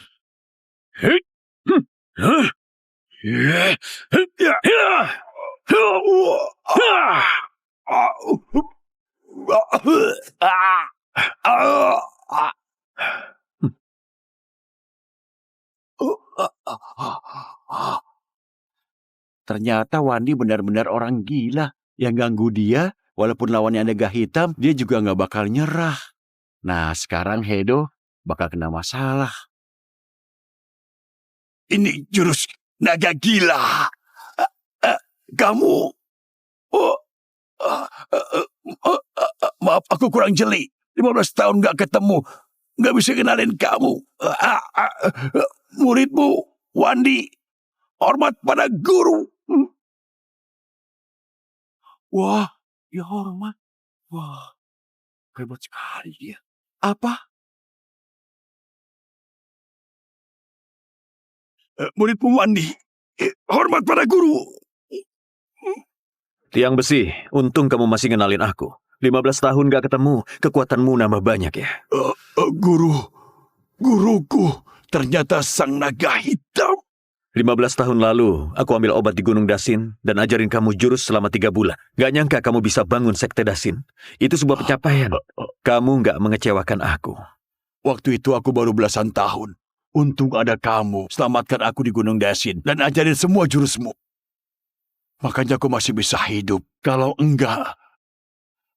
Ternyata Wandi benar-benar orang gila. Yang ganggu dia, walaupun lawannya naga hitam, dia juga nggak bakal nyerah. Nah, sekarang Hedo bakal kena masalah. Ini jurus naga gila. Kamu... maaf, aku kurang jeli. 15 tahun nggak ketemu. Nggak bisa kenalin kamu. Muridmu, Wandi. Hormat pada guru. Wah, ya hormat. Wah, hebat sekali dia. Apa? Muridmu Wandi. Hormat pada guru. Tiang besi, untung kamu masih ngenalin aku. 15 tahun gak ketemu, kekuatanmu nambah banyak ya. Guruku. ternyata sang naga hitam. 15 tahun lalu, aku ambil obat di Gunung Dasin dan ajarin kamu jurus selama 3 bulan. Gak nyangka kamu bisa bangun Sekte Dasin. Itu sebuah pencapaian. Kamu gak mengecewakan aku. Waktu itu aku baru belasan tahun. Untung ada kamu, selamatkan aku di Gunung Dasin dan ajarin semua jurusmu. Makanya aku masih bisa hidup. Kalau enggak,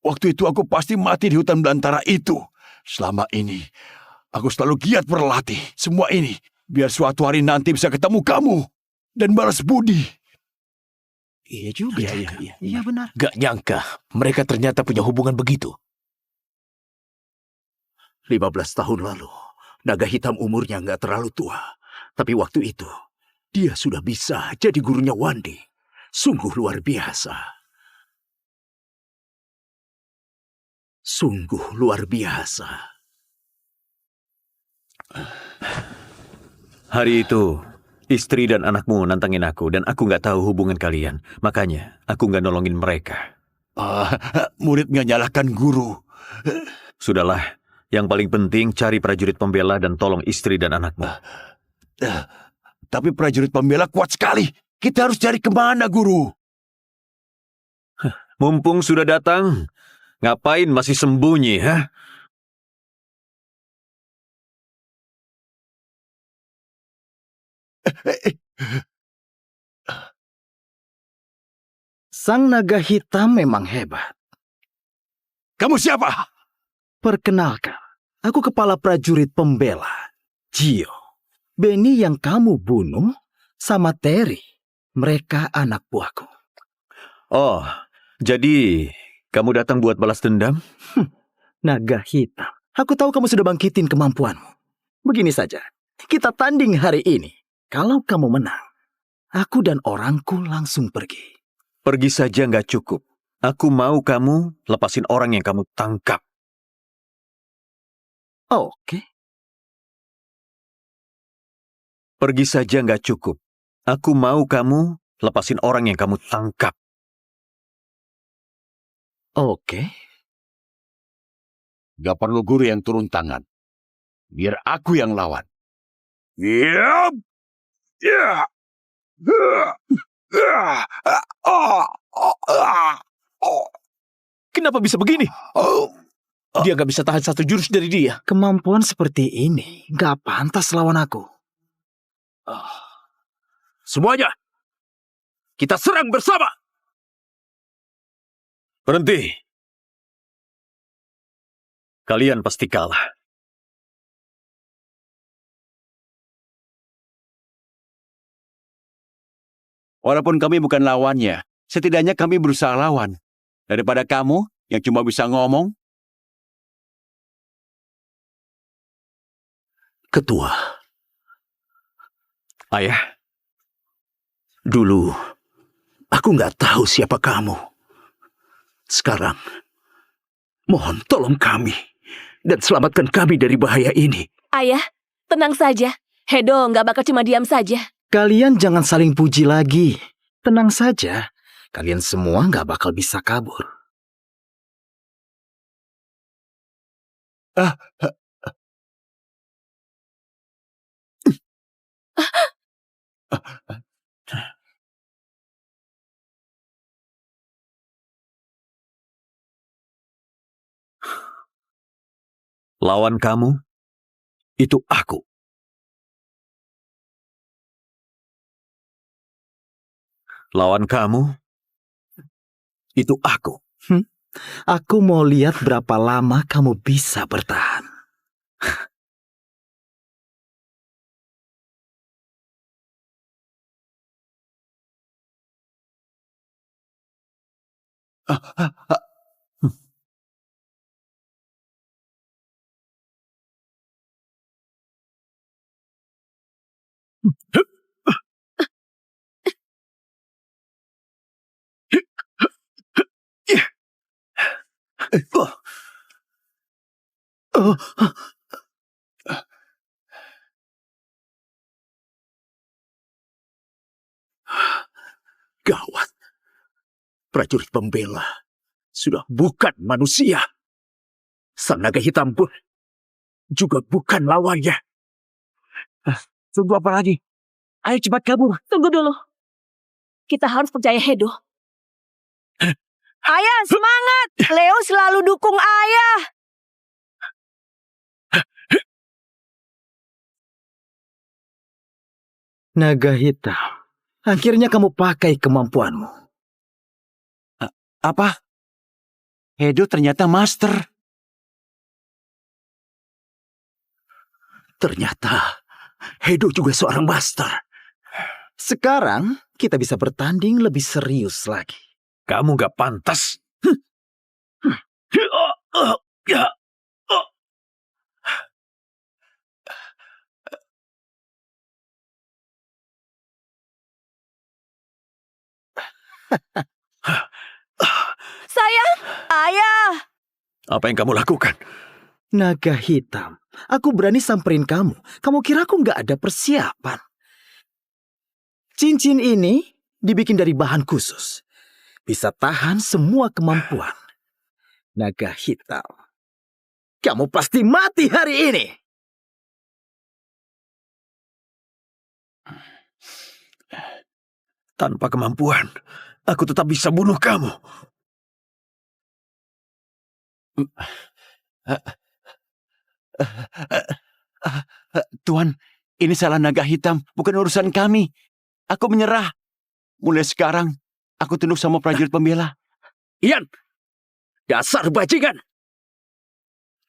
waktu itu aku pasti mati di hutan belantara itu. Selama ini, aku selalu giat berlatih. Semua ini biar suatu hari nanti bisa ketemu kamu dan balas budi. Iya juga. Iya benar. Gak nyangka mereka ternyata punya hubungan begitu. 15 tahun lalu, naga hitam umurnya nggak terlalu tua. Tapi waktu itu, dia sudah bisa jadi gurunya Wandi. Sungguh luar biasa. Sungguh luar biasa. Hari itu, istri dan anakmu nantangin aku dan aku nggak tahu hubungan kalian. Makanya, aku nggak nolongin mereka. Murid nggak nyalahkan guru. Sudahlah, yang paling penting cari prajurit pembela dan tolong istri dan anakmu. Tapi prajurit pembela kuat sekali. Kita harus cari kemana, guru? Mumpung sudah datang, ngapain masih sembunyi, ha? Sang naga hitam memang hebat. Kamu siapa? Perkenalkan, aku kepala prajurit pembela, Gio. Benny yang kamu bunuh sama Terry. Mereka anak buahku. Oh, jadi kamu datang buat balas dendam? Naga hitam. Aku tahu kamu sudah bangkitin kemampuanmu. Begini saja, kita tanding hari ini. Kalau kamu menang, aku dan orangku langsung pergi. Pergi saja nggak cukup. Aku mau kamu lepasin orang yang kamu tangkap. Oke. Pergi saja nggak cukup. Aku mau kamu lepasin orang yang kamu tangkap. Oke. Gak perlu guru yang turun tangan. Biar aku yang lawan. Yap. Ya. Kenapa bisa begini? Dia gak bisa tahan satu jurus dari dia. Kemampuan seperti ini gak pantas lawan aku. Semuanya, kita serang bersama. Berhenti. Kalian pasti kalah. Walaupun kami bukan lawannya, setidaknya kami berusaha lawan. Daripada kamu yang cuma bisa ngomong. Ketua. Ayah. Dulu, aku nggak tahu siapa kamu. Sekarang, mohon tolong kami dan selamatkan kami dari bahaya ini. Ayah, tenang saja. Hedo nggak bakal cuma diam saja. Kalian jangan saling puji lagi. Tenang saja. Kalian semua nggak bakal bisa kabur. Lawan kamu, itu aku. Lawan kamu, itu aku. Aku mau lihat berapa lama kamu bisa bertahan. Gawat. Prajurit pembela sudah bukan manusia. Sang naga hitam pun juga bukan lawannya. Tunggu apa lagi? Ayo cepat kabur. Tunggu dulu. Kita harus percaya Hedo. Ayah, semangat! Leo selalu dukung ayah. Naga hitam. Akhirnya kamu pakai kemampuanmu. Apa? Hedo ternyata master. Ternyata Hedo juga seorang master. Sekarang kita bisa bertanding lebih serius lagi. Kamu gak pantas. Sayang! Ayah! Apa yang kamu lakukan? Naga hitam, aku berani samperin kamu. Kamu kira aku nggak ada persiapan? Cincin ini dibikin dari bahan khusus. Bisa tahan semua kemampuan. Naga hitam, kamu pasti mati hari ini. Tanpa kemampuan, aku tetap bisa bunuh kamu. Tuan, ini salah naga hitam, bukan urusan kami. Aku menyerah. Mulai sekarang, aku tunduk sama prajurit pembela. Ian, dasar bajingan.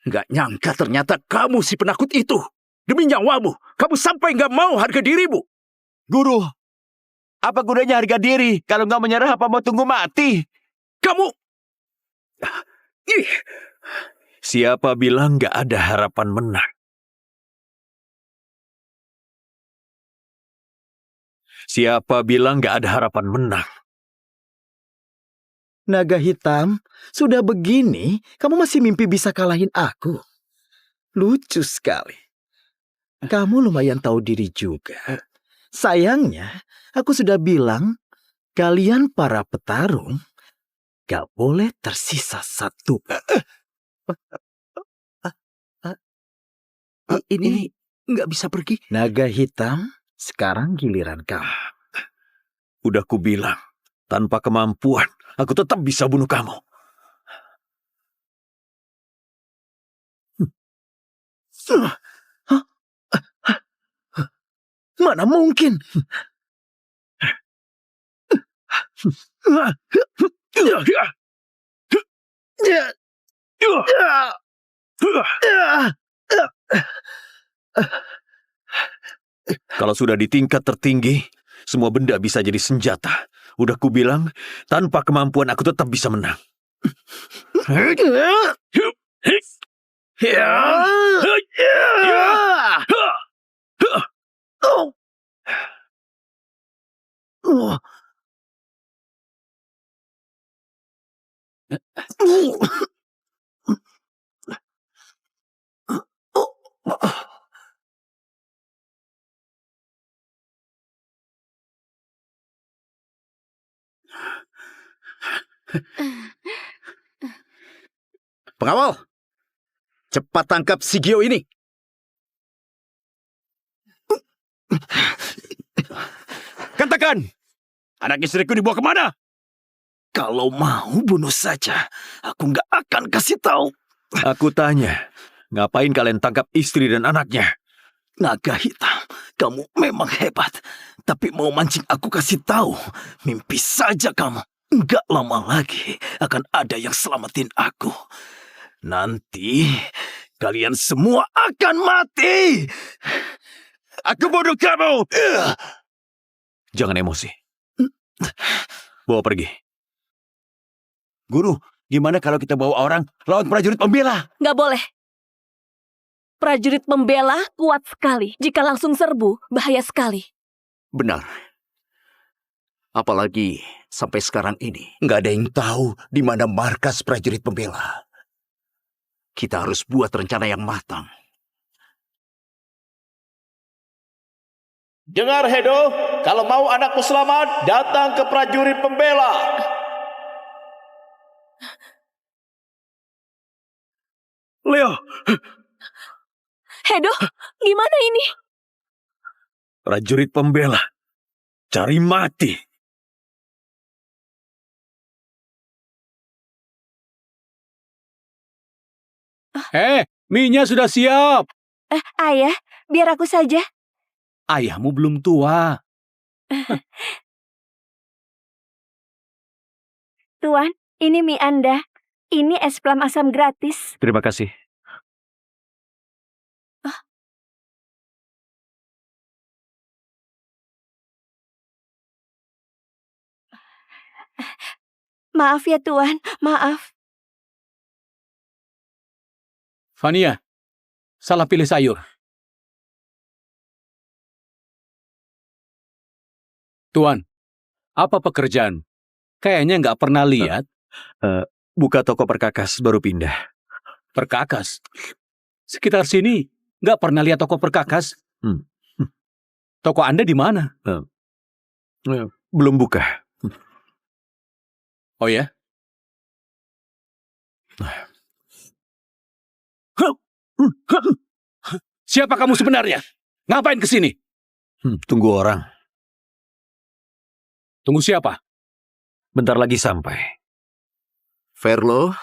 Nggak nyangka ternyata kamu si penakut itu. Demi nyawamu, kamu sampai nggak mau harga dirimu. Guru, apa gunanya harga diri kalau nggak menyerah apa mau tunggu mati? Kamu... Siapa bilang gak ada harapan menang? Siapa bilang gak ada harapan menang? Naga hitam, sudah begini, kamu masih mimpi bisa kalahin aku. Lucu sekali. Kamu lumayan tahu diri juga. Sayangnya, aku sudah bilang, kalian para petarung gak boleh tersisa satu. Ini nggak bisa pergi. Naga hitam, sekarang giliran kamu. Udah kubilang, tanpa kemampuan, aku tetap bisa bunuh kamu. Mana mungkin? Kalau sudah di tingkat tertinggi, semua benda bisa jadi senjata. Udah kubilang, tanpa kemampuan aku tetap bisa menang. Pengawal, cepat tangkap si Gio ini. Katakan, anak istriku dibawa kemana? Kalau mau bunuh saja, aku nggak akan kasih tahu. Aku tanya, ngapain kalian tangkap istri dan anaknya? Naga hitam, kamu memang hebat. Tapi mau mancing aku kasih tahu, mimpi saja kamu. Nggak lama lagi akan ada yang selamatin aku. Nanti kalian semua akan mati. Aku bunuh kamu! Jangan emosi. Bawa pergi. Guru, gimana kalau kita bawa orang lawan prajurit pembela? Nggak boleh. Prajurit pembela kuat sekali. Jika langsung serbu, bahaya sekali. Benar. Apalagi sampai sekarang ini nggak ada yang tahu di mana markas prajurit pembela. Kita harus buat rencana yang matang. Dengar Hedo, kalau mau anakku selamat, datang ke prajurit pembela. Leo, Hedo, gimana ini? Prajurit pembela, cari mati. Mie-nya sudah siap. Ayah, biar aku saja. Ayahmu belum tua. Tuan, ini mie Anda. Ini es plum asam gratis. Terima kasih. Maaf ya Tuan, maaf. Fania, salah pilih sayur. Tuan, apa pekerjaan? Kayaknya nggak pernah lihat. Buka toko perkakas, baru pindah. Perkakas? Sekitar sini nggak pernah lihat toko perkakas. Toko Anda di mana? Belum buka. Oh ya? Siapa kamu sebenarnya? Ngapain kesini? Tunggu orang. Tunggu siapa? Bentar lagi sampai. Verlo,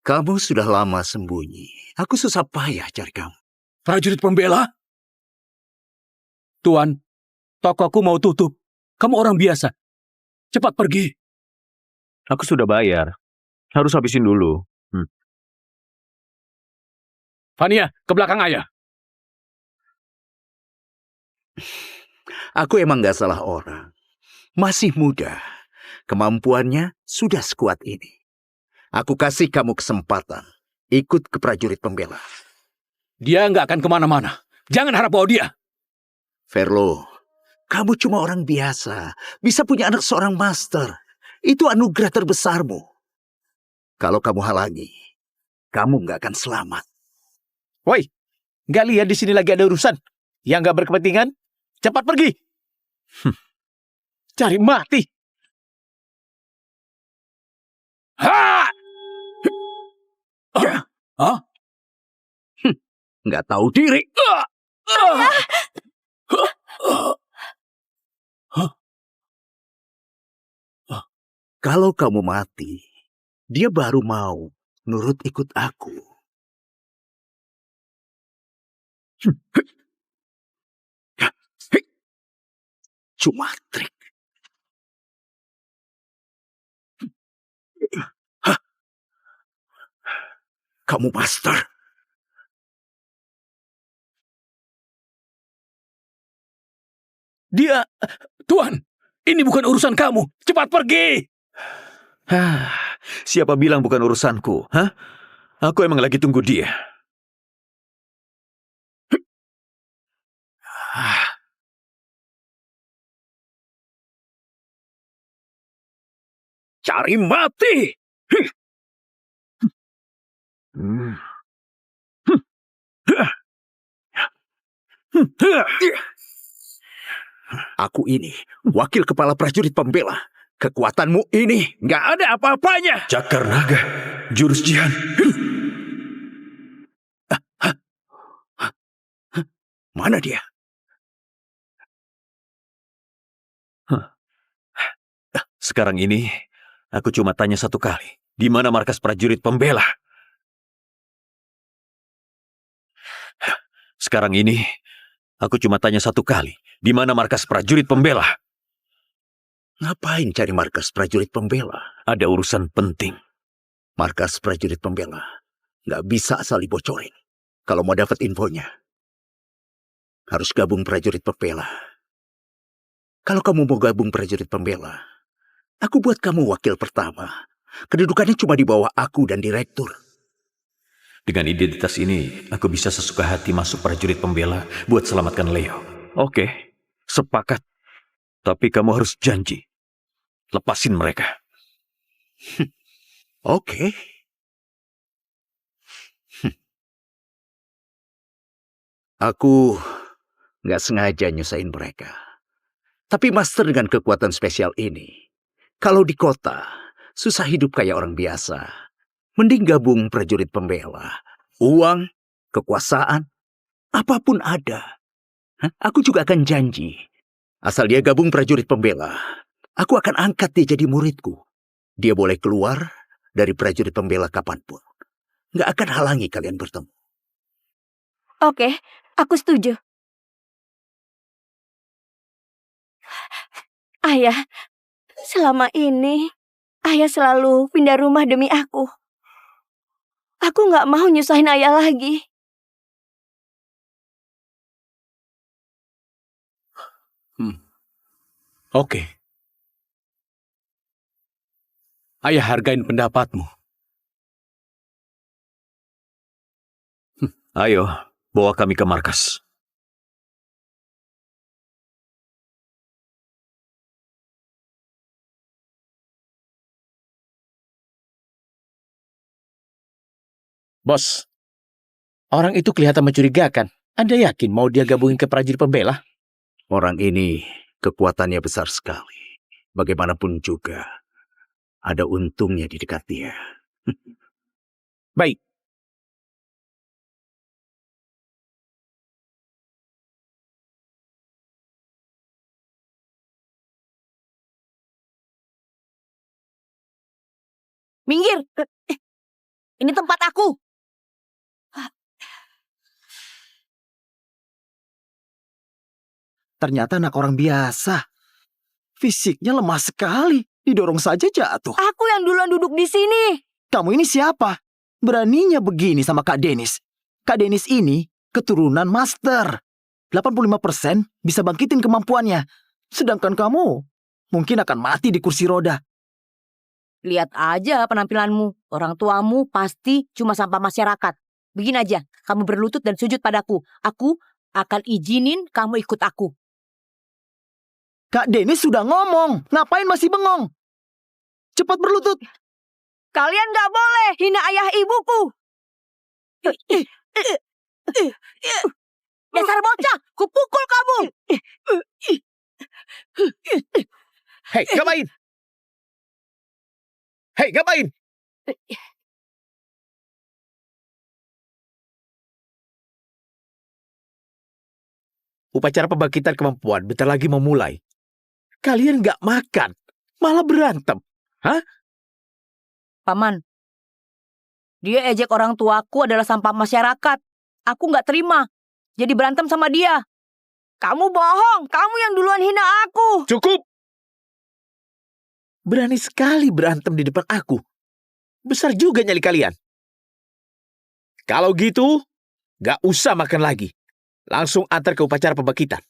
kamu sudah lama sembunyi. Aku susah payah cari kamu. Prajurit pembela? Tuan, tokoku mau tutup. Kamu orang biasa. Cepat pergi. Aku sudah bayar. Harus habisin dulu. Fania, ke belakang ayah. Aku emang gak salah orang. Masih muda. Kemampuannya sudah sekuat ini. Aku kasih kamu kesempatan. Ikut ke prajurit pembela. Dia nggak akan kemana-mana. Jangan harap bawa dia. Verlo, kamu cuma orang biasa. Bisa punya anak seorang master. Itu anugerah terbesarmu. Kalau kamu halangi, kamu nggak akan selamat. Woi, nggak lihat di sini lagi ada urusan yang nggak berkepentingan? Cepat pergi. Cari mati. Nggak tahu diri. Kalau kamu mati, dia baru mau nurut ikut aku. Cuma trik. Kamu master. Dia... Tuan, ini bukan urusan kamu. Cepat pergi. Siapa bilang bukan urusanku? Aku emang lagi tunggu dia. Cari mati. Aku ini wakil kepala prajurit pembela. Kekuatanmu ini nggak ada apa-apanya. Cakar naga, jurus jihan. Mana dia? Sekarang ini, aku cuma tanya satu kali. Di mana markas prajurit pembela? Sekarang ini, aku cuma tanya satu kali. Di mana markas prajurit pembela? Ngapain cari markas prajurit pembela? Ada urusan penting. Markas prajurit pembela nggak bisa asal dibocorin. Kalau mau dapat infonya, harus gabung prajurit pembela. Kalau kamu mau gabung prajurit pembela, aku buat kamu wakil pertama. Kedudukannya cuma di bawah aku dan direktur. Dengan identitas ini, aku bisa sesuka hati masuk prajurit pembela buat selamatkan Leo. Oke, sepakat. Tapi kamu harus janji. Lepasin mereka. Oke. Aku nggak sengaja nyusahin mereka. Tapi master dengan kekuatan spesial ini, kalau di kota, susah hidup kayak orang biasa. Mending gabung prajurit pembela. Uang, kekuasaan, apapun ada. Hah? Aku juga akan janji. Asal dia gabung prajurit pembela, aku akan angkat dia jadi muridku. Dia boleh keluar dari prajurit pembela kapanpun. Nggak akan halangi kalian bertemu. Oke, aku setuju. Ayah, selama ini ayah selalu pindah rumah demi aku. Aku nggak mau nyusahin ayah lagi. Oke. Ayah hargain pendapatmu. Ayo, bawa kami ke markas. Bos, orang itu kelihatan mencurigakan. Anda yakin mau dia gabungin ke prajurit pembela? Orang ini kekuatannya besar sekali. Bagaimanapun juga, ada untungnya di dekat dia. Baik. Minggir! Ini tempat aku. Ternyata anak orang biasa. Fisiknya lemah sekali. Didorong saja jatuh. Aku yang duluan duduk di sini. Kamu ini siapa? Beraninya begini sama Kak Denis. Kak Denis ini keturunan master. 85% bisa bangkitin kemampuannya. Sedangkan kamu mungkin akan mati di kursi roda. Lihat aja penampilanmu. Orang tuamu pasti cuma sampah masyarakat. Begini aja, kamu berlutut dan sujud padaku. Aku akan izinin kamu ikut aku. Kak Denis sudah ngomong. Ngapain masih bengong? Cepat berlutut. Kalian gak boleh hina ayah ibuku. Dasar bocah, kupukul kamu. Hei, ngapain? Hei, ngapain? Upacara pembangkitan kemampuan bentar lagi mau mulai. Kalian nggak makan, malah berantem. Hah? Paman, dia ejek orang tuaku adalah sampah masyarakat. Aku nggak terima. Jadi berantem sama dia. Kamu bohong, kamu yang duluan hina aku. Cukup! Berani sekali berantem di depan aku. Besar juga nyali kalian. Kalau gitu, nggak usah makan lagi. Langsung antar ke upacara pembangkitan.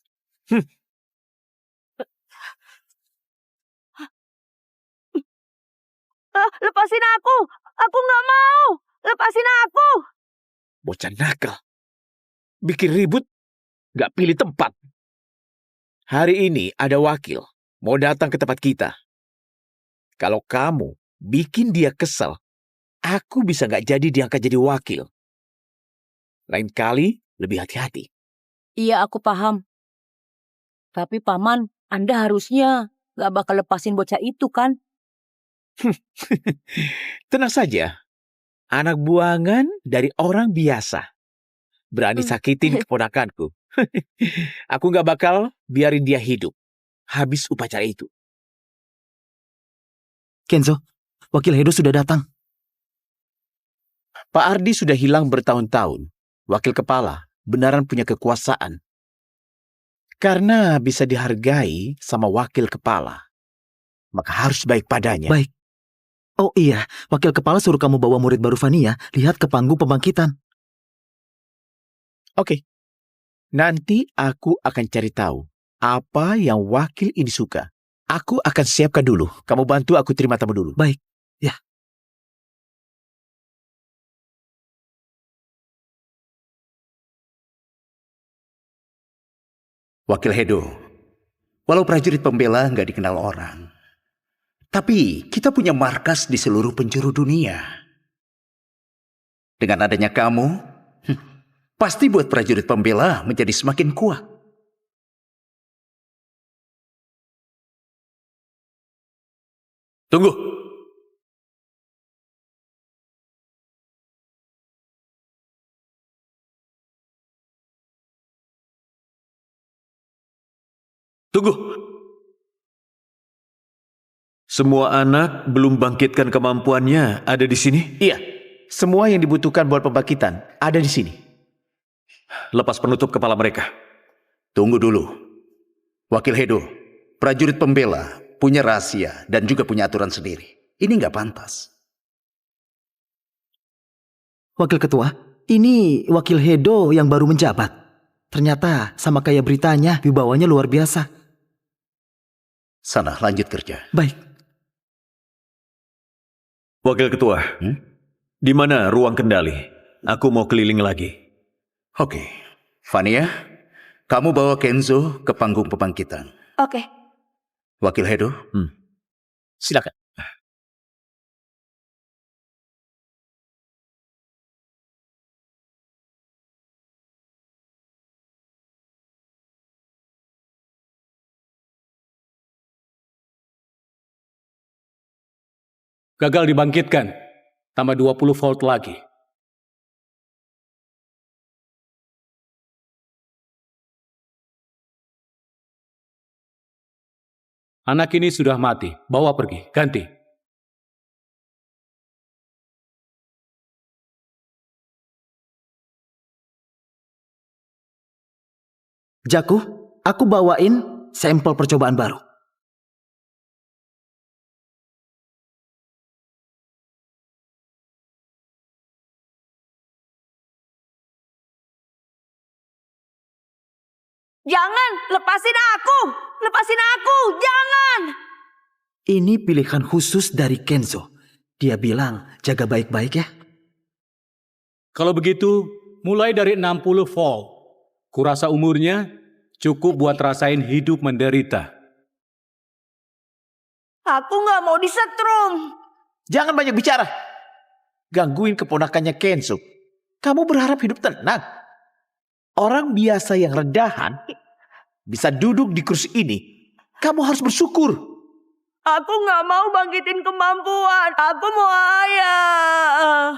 Lepasin aku. Aku nggak mau. Lepasin aku. Bocah nakal. Bikin ribut, nggak pilih tempat. Hari ini ada wakil mau datang ke tempat kita. Kalau kamu bikin dia kesel, aku bisa nggak jadi diangkat jadi wakil. Lain kali, lebih hati-hati. Iya, aku paham. Tapi Paman, Anda harusnya nggak bakal lepasin bocah itu kan? Tenang saja. Anak buangan dari orang biasa. Berani sakitin keponakanku. Aku nggak bakal biarin dia hidup. Habis upacara itu. Kenzo, Wakil Hedo sudah datang. Pak Ardi sudah hilang bertahun-tahun. Wakil kepala benaran punya kekuasaan. Karena bisa dihargai sama wakil kepala, maka harus baik padanya. Baik. Oh iya, Wakil Kepala suruh kamu bawa murid baru Vania lihat ke panggung pembangkitan. Oke. Nanti aku akan cari tahu apa yang wakil ini suka. Aku akan siapkan dulu. Kamu bantu aku terima tamu dulu. Baik. Ya. Wakil Hedo, walau prajurit pembela nggak dikenal orang, tapi kita punya markas di seluruh penjuru dunia. Dengan adanya kamu, pasti buat prajurit pembela menjadi semakin kuat. Tunggu. Tunggu. Semua anak belum bangkitkan kemampuannya ada di sini? Iya, semua yang dibutuhkan buat pembangkitan ada di sini. Lepas penutup kepala mereka. Tunggu dulu. Wakil Hedo, prajurit pembela punya rahasia dan juga punya aturan sendiri. Ini nggak pantas. Wakil Ketua, ini Wakil Hedo yang baru menjabat. Ternyata sama kayak beritanya, wibawanya luar biasa. Sana, lanjut kerja. Baik. Wakil Ketua, di mana ruang kendali? Aku mau keliling lagi. Oke. Fania, kamu bawa Kenzo ke panggung pembangkitan. Oke. Wakil Hedo, Silakan. Gagal dibangkitkan. Tambah 20 volt lagi. Anak ini sudah mati. Bawa pergi. Ganti. Jaku, aku bawain sampel percobaan baru. Jangan, lepasin aku! Lepasin aku! Jangan! Ini pilihan khusus dari Kenzo. Dia bilang, jaga baik-baik ya. Kalau begitu, mulai dari 60 volt. Kurasa umurnya cukup buat rasain hidup menderita. Aku nggak mau disetrum. Jangan banyak bicara. Gangguin keponakannya Kenzo. Kamu berharap hidup tenang. Orang biasa yang rendahan bisa duduk di kursi ini. Kamu harus bersyukur. Aku nggak mau bangkitin kemampuan. Aku mau ayah.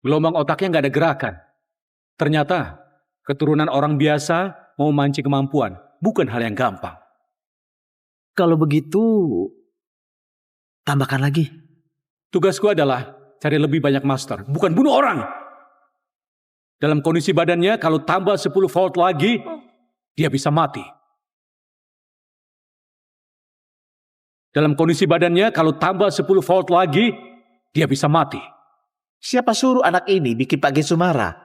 Gelombang otaknya nggak ada gerakan. Ternyata, keturunan orang biasa mau mancing kemampuan bukan hal yang gampang. Kalau begitu, tambahkan lagi. Tugasku adalah cari lebih banyak master, bukan bunuh orang. Dalam kondisi badannya, kalau tambah 10 volt lagi, dia bisa mati. Dalam kondisi badannya, kalau tambah 10 volt lagi, dia bisa mati. Siapa suruh anak ini bikin Pak Genzo marah?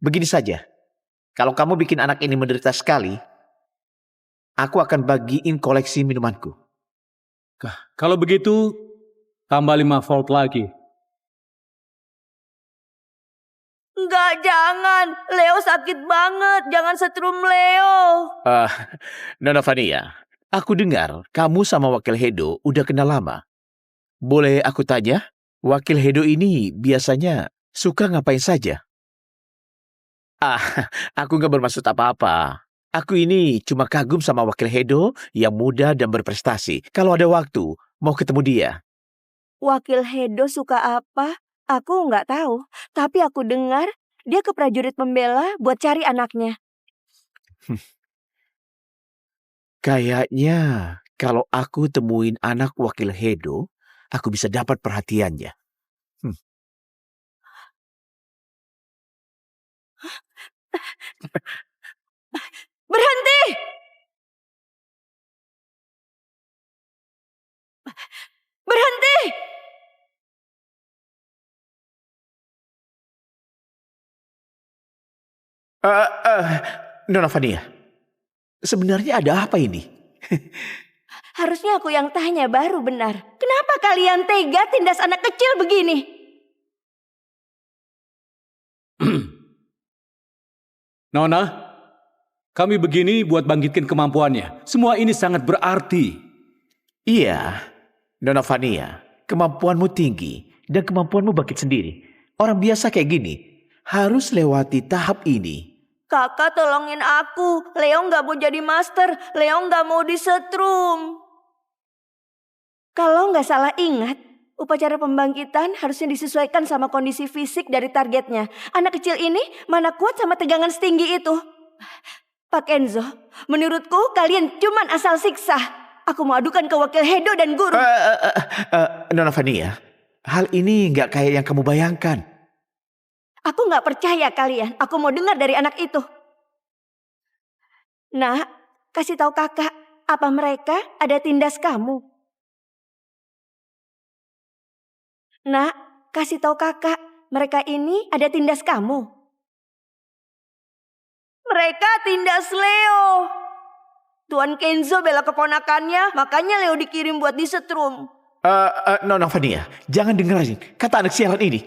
Begini saja. Kalau kamu bikin anak ini menderita sekali, aku akan bagiin koleksi minumanku. Kalau begitu, tambah 5 volt lagi. Enggak, jangan. Leo sakit banget. Jangan setrum Leo. Nona Fania, aku dengar kamu sama Wakil Hedo udah kenal lama. Boleh aku tanya, Wakil Hedo ini biasanya suka ngapain saja? Aku nggak bermaksud apa-apa. Aku ini cuma kagum sama Wakil Hedo yang muda dan berprestasi. Kalau ada waktu, mau ketemu dia. Wakil Hedo suka apa? Aku nggak tahu. Tapi aku dengar dia ke prajurit pembela buat cari anaknya. Kayaknya kalau aku temuin anak Wakil Hedo, aku bisa dapat perhatiannya. Berhenti! Berhenti! Nona Fania, sebenarnya ada apa ini? Harusnya aku yang tanya baru benar. Kenapa kalian tega tindas anak kecil begini? Nona, kami begini buat bangkitkan kemampuannya. Semua ini sangat berarti. Iya, Nona Fania, kemampuanmu tinggi dan kemampuanmu bangkit sendiri. Orang biasa kayak gini harus lewati tahap ini. Kakak tolongin aku. Leo nggak mau jadi master. Leo nggak mau disetrum. Kalau nggak salah ingat, upacara pembangkitan harusnya disesuaikan sama kondisi fisik dari targetnya. Anak kecil ini mana kuat sama tegangan setinggi itu. Pak Kenzo, menurutku kalian cuman asal siksa. Aku mau adukan ke wakil Hedo dan guru. Nona Vania, hal ini nggak kayak yang kamu bayangkan. Aku nggak percaya kalian. Aku mau dengar dari anak itu. Nak, kasih tahu kakak, apa mereka ada tindas kamu? Nak, kasih tahu kakak, mereka ini ada tindas kamu. Mereka tindas Leo. Tuan Kenzo bela keponakannya, makanya Leo dikirim buat disetrum. Nona Vania, jangan dengerin kata anak sialan ini.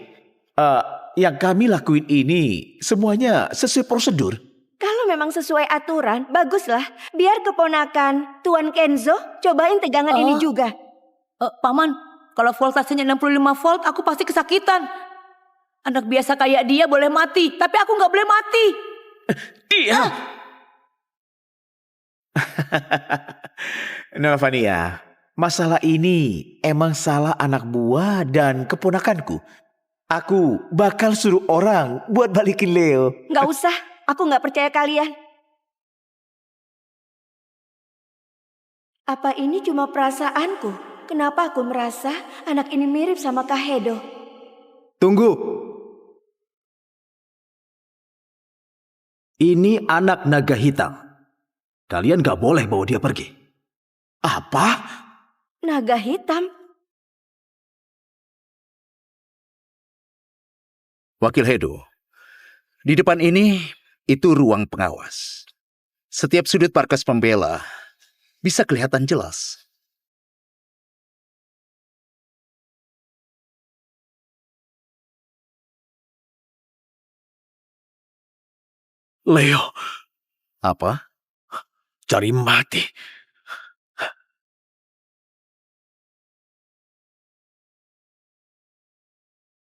Yang kami lakuin ini semuanya sesuai prosedur. Kalau memang sesuai aturan, baguslah. Biar keponakan Tuan Kenzo cobain tegangan ini juga. Paman, kalau voltasenya 65 volt, aku pasti kesakitan. Anak biasa kayak dia boleh mati, tapi aku nggak boleh mati. Iya. Nona Vania, masalah ini emang salah anak buah dan keponakanku. Aku bakal suruh orang buat balikin Leo. Nggak usah, aku nggak percaya kalian. Apa ini cuma perasaanku? Kenapa aku merasa anak ini mirip sama Kak Hedo? Tunggu. Ini anak naga hitam. Kalian gak boleh bawa dia pergi. Apa? Naga hitam? Wakil Hedo, di depan ini itu ruang pengawas. Setiap sudut markas pembela bisa kelihatan jelas. Leo, Apa? cari mati.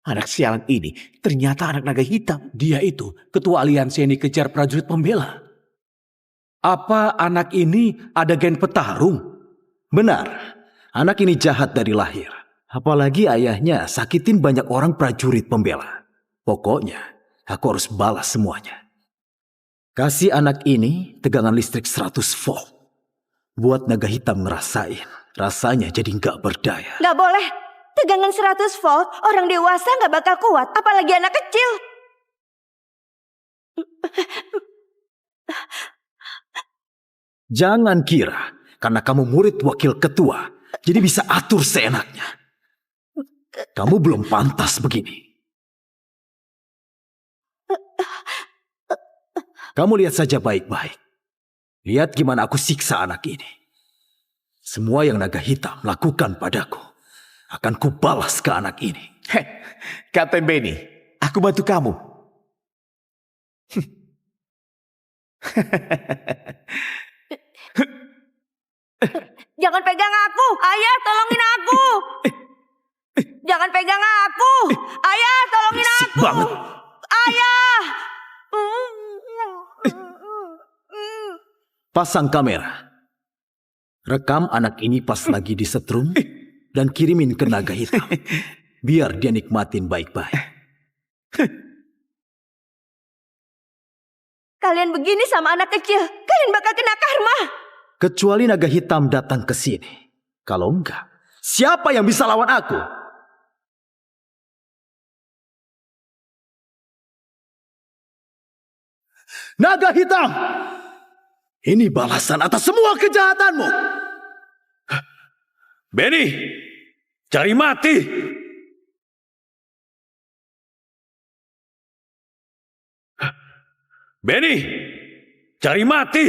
Anak sialan ini ternyata anak naga hitam. Dia itu ketua aliansi yang dikejar prajurit pembela. Apa anak ini ada gen petarung? Benar, anak ini jahat dari lahir. Apalagi ayahnya sakitin banyak orang prajurit pembela. Pokoknya, aku harus balas semuanya. Kasih anak ini tegangan listrik 100 volt. Buat naga hitam ngerasain. Rasanya jadi nggak berdaya. Nggak boleh. Tegangan 100 volt, orang dewasa nggak bakal kuat. Apalagi anak kecil. Jangan kira karena kamu murid wakil ketua, jadi bisa atur seenaknya. Kamu belum pantas begini. Kamu lihat saja baik-baik. Lihat gimana aku siksa anak ini. Semua yang naga hitam lakukan padaku akan kubalas ke anak ini. Kapten Benny, aku bantu kamu. Jangan pegang aku. Ayah, tolongin aku. Jangan pegang aku. Ayah, tolongin Berisik aku. banget. Ayah. Pasang kamera. Rekam anak ini pas lagi disetrum dan kirimin ke naga hitam. Biar dia nikmatin baik-baik. Kalian begini sama anak kecil, kalian bakal kena karma. Kecuali naga hitam datang ke sini. Kalau enggak, siapa yang bisa lawan aku? Naga hitam! Ini balasan atas semua kejahatanmu. Benny, cari mati. Benny, cari mati.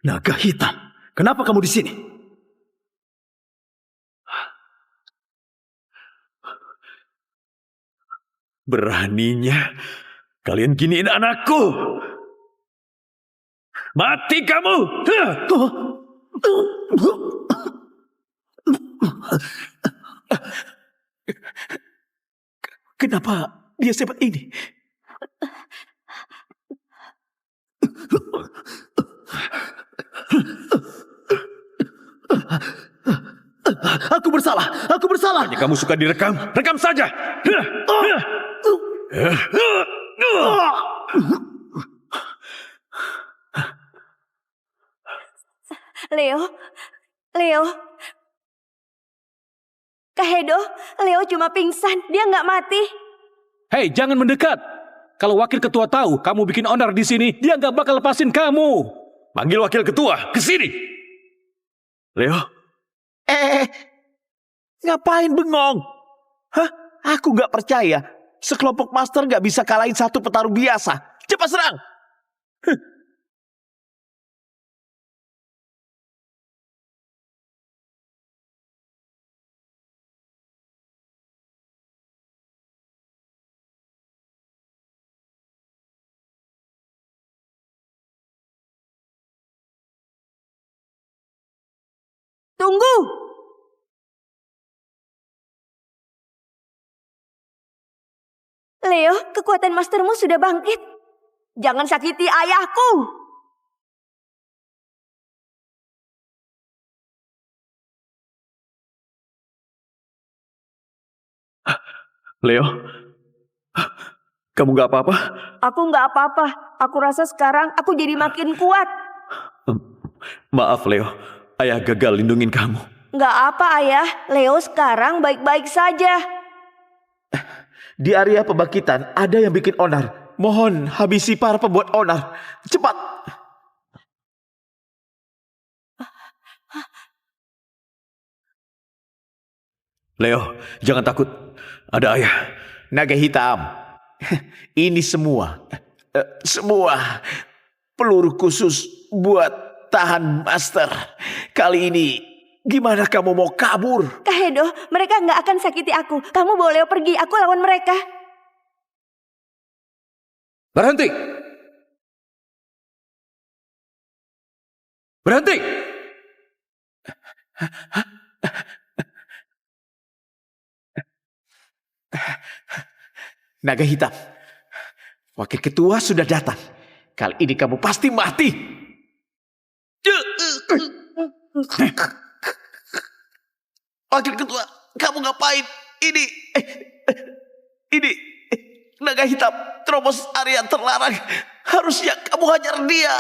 Naga hitam, kenapa kamu di sini? Beraninya kalian giniin anakku. Mati kamu. Kenapa dia sebat ini? Aku bersalah. Aku bersalah. Hanya kamu suka direkam. Rekam saja. Leo, Leo. Kak Hedo, Leo cuma pingsan, dia nggak mati. Hei, jangan mendekat. Kalau wakil ketua tahu kamu bikin onar di sini, dia nggak bakal lepasin kamu. Panggil wakil ketua ke sini. Leo. Ngapain bengong? Hah? Aku nggak percaya. Sekelompok master nggak bisa kalahin satu petarung biasa. Cepat serang! Tunggu! Leo, kekuatan mastermu sudah bangkit. Jangan sakiti ayahku. Leo. Kamu nggak apa-apa? Aku nggak apa-apa. Aku rasa sekarang aku jadi makin kuat. Maaf, Leo. Ayah gagal lindungin kamu. Nggak apa, Ayah. Leo sekarang baik-baik saja. Di area pembangkitan ada yang bikin onar. Mohon habisi para pembuat onar. Cepat! Leo, jangan takut. Ada ayah. Naga hitam. Ini semua peluru khusus buat tahan master. Kali ini gimana kamu mau kabur? Kak Hedo, mereka nggak akan sakiti aku. Kamu bawa Leo pergi, aku lawan mereka. Berhenti! Berhenti! Naga hitam. Wakil ketua sudah datang. Kali ini kamu pasti mati. Wakil ketua, kamu ngapain? Ini naga hitam terobos area terlarang. Harusnya kamu hajar dia.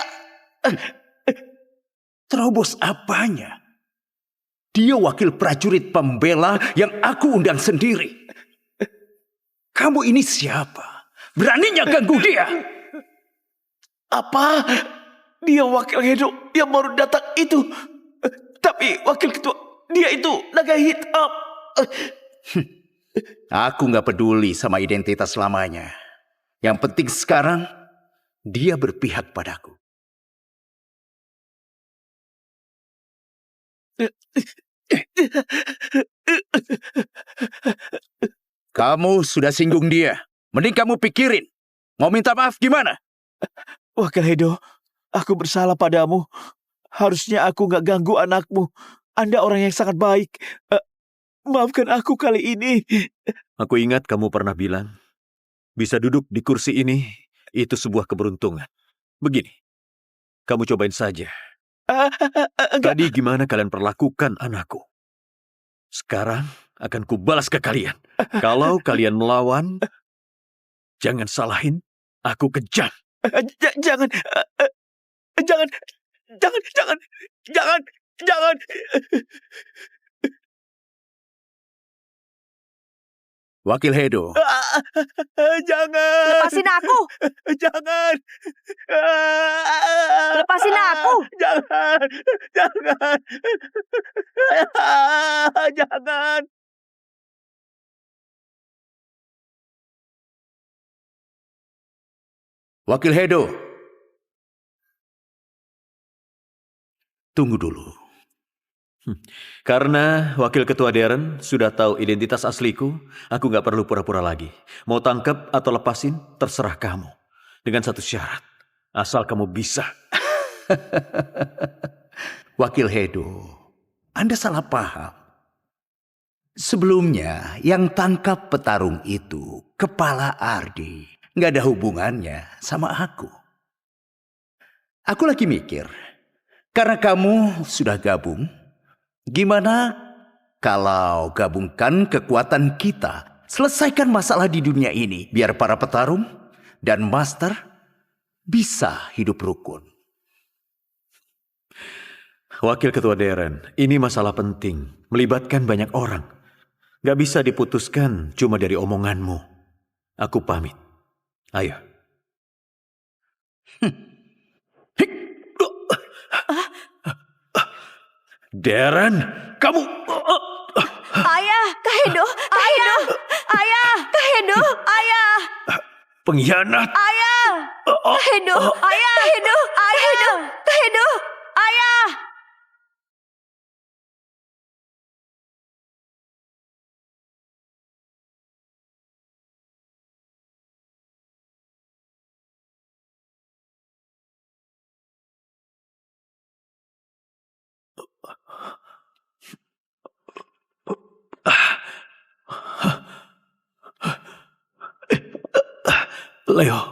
Terobos apanya? Dia wakil prajurit pembela yang aku undang sendiri. Kamu ini siapa? Beraninya ganggu dia? Apa? Dia wakil Hedo yang baru datang itu. Tapi wakil ketua, dia itu naga hitam. Aku gak peduli sama identitas lamanya. Yang penting sekarang, dia berpihak padaku. Kamu sudah singgung dia. Mending kamu pikirin. Mau minta maaf gimana? Wakil Hedo, aku bersalah padamu. Harusnya aku gak ganggu anakmu. Anda orang yang sangat baik. Maafkan aku kali ini. Aku ingat kamu pernah bilang, bisa duduk di kursi ini, itu sebuah keberuntungan. Begini, kamu cobain saja. Tadi gimana kalian perlakukan anakku? Sekarang akan kubalas ke kalian. Kalau kalian melawan, jangan salahin, aku kejam. Jangan. Wakil Hedo. Jangan. Lepasin aku. Jangan. Lepasin aku. Jangan. Jangan. Wakil Hedo. Tunggu dulu. Karena wakil ketua Darren sudah tahu identitas asliku, aku gak perlu pura-pura lagi. Mau tangkap atau lepasin, terserah kamu. Dengan satu syarat, asal kamu bisa. Wakil Hedo, Anda salah paham. Sebelumnya, yang tangkap petarung itu Kepala Ardi. Gak ada hubungannya sama aku. Aku lagi mikir, karena kamu sudah gabung, gimana Kalau gabungkan kekuatan kita, selesaikan masalah di dunia ini, biar para petarung dan master bisa hidup rukun. Wakil Ketua Darren, ini masalah penting, melibatkan banyak orang. Gak bisa diputuskan cuma dari omonganmu. Aku pamit. Ayo. Darren, kamu... Ayah, Kahedo, ayah, ayah, Kahedo, ayah, Pengkhianat. ayah, Kahedo, ayah, Kahedo, ayah, Kahedo, ayah. Leo.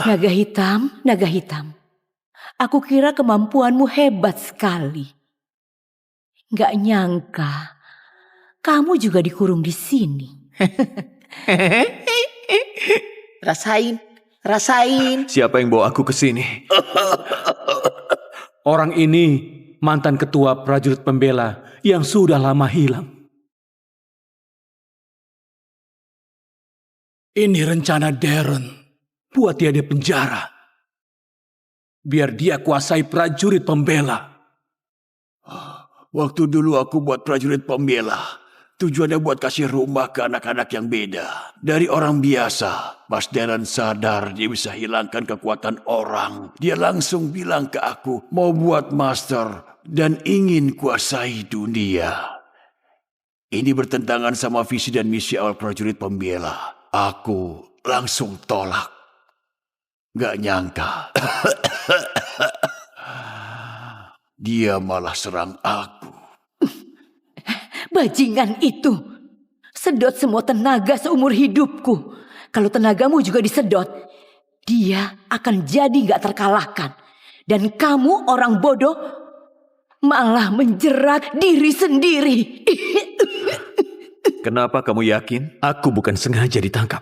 Naga hitam. Aku kira kemampuanmu hebat sekali. Gak nyangka, kamu juga dikurung di sini. Rasain. Siapa yang bawa aku ke sini? Orang ini mantan ketua prajurit pembela yang sudah lama hilang. Ini rencana Darren buat dia di penjara. Biar dia kuasai prajurit pembela. Waktu dulu aku buat prajurit pembela. Tujuannya buat kasih rumah ke anak-anak yang beda. Dari orang biasa. Pas Darren sadar dia bisa hilangkan kekuatan orang. Dia langsung bilang ke aku mau buat master dan ingin kuasai dunia. Ini bertentangan sama visi dan misi awal prajurit pembela. Aku langsung tolak. Gak nyangka. Dia malah serang aku. Bajingan itu. Sedot semua tenaga seumur hidupku. Kalau tenagamu juga disedot, dia akan jadi gak terkalahkan. Dan kamu orang bodoh malah menjerat diri sendiri. Kenapa kamu yakin aku bukan sengaja ditangkap?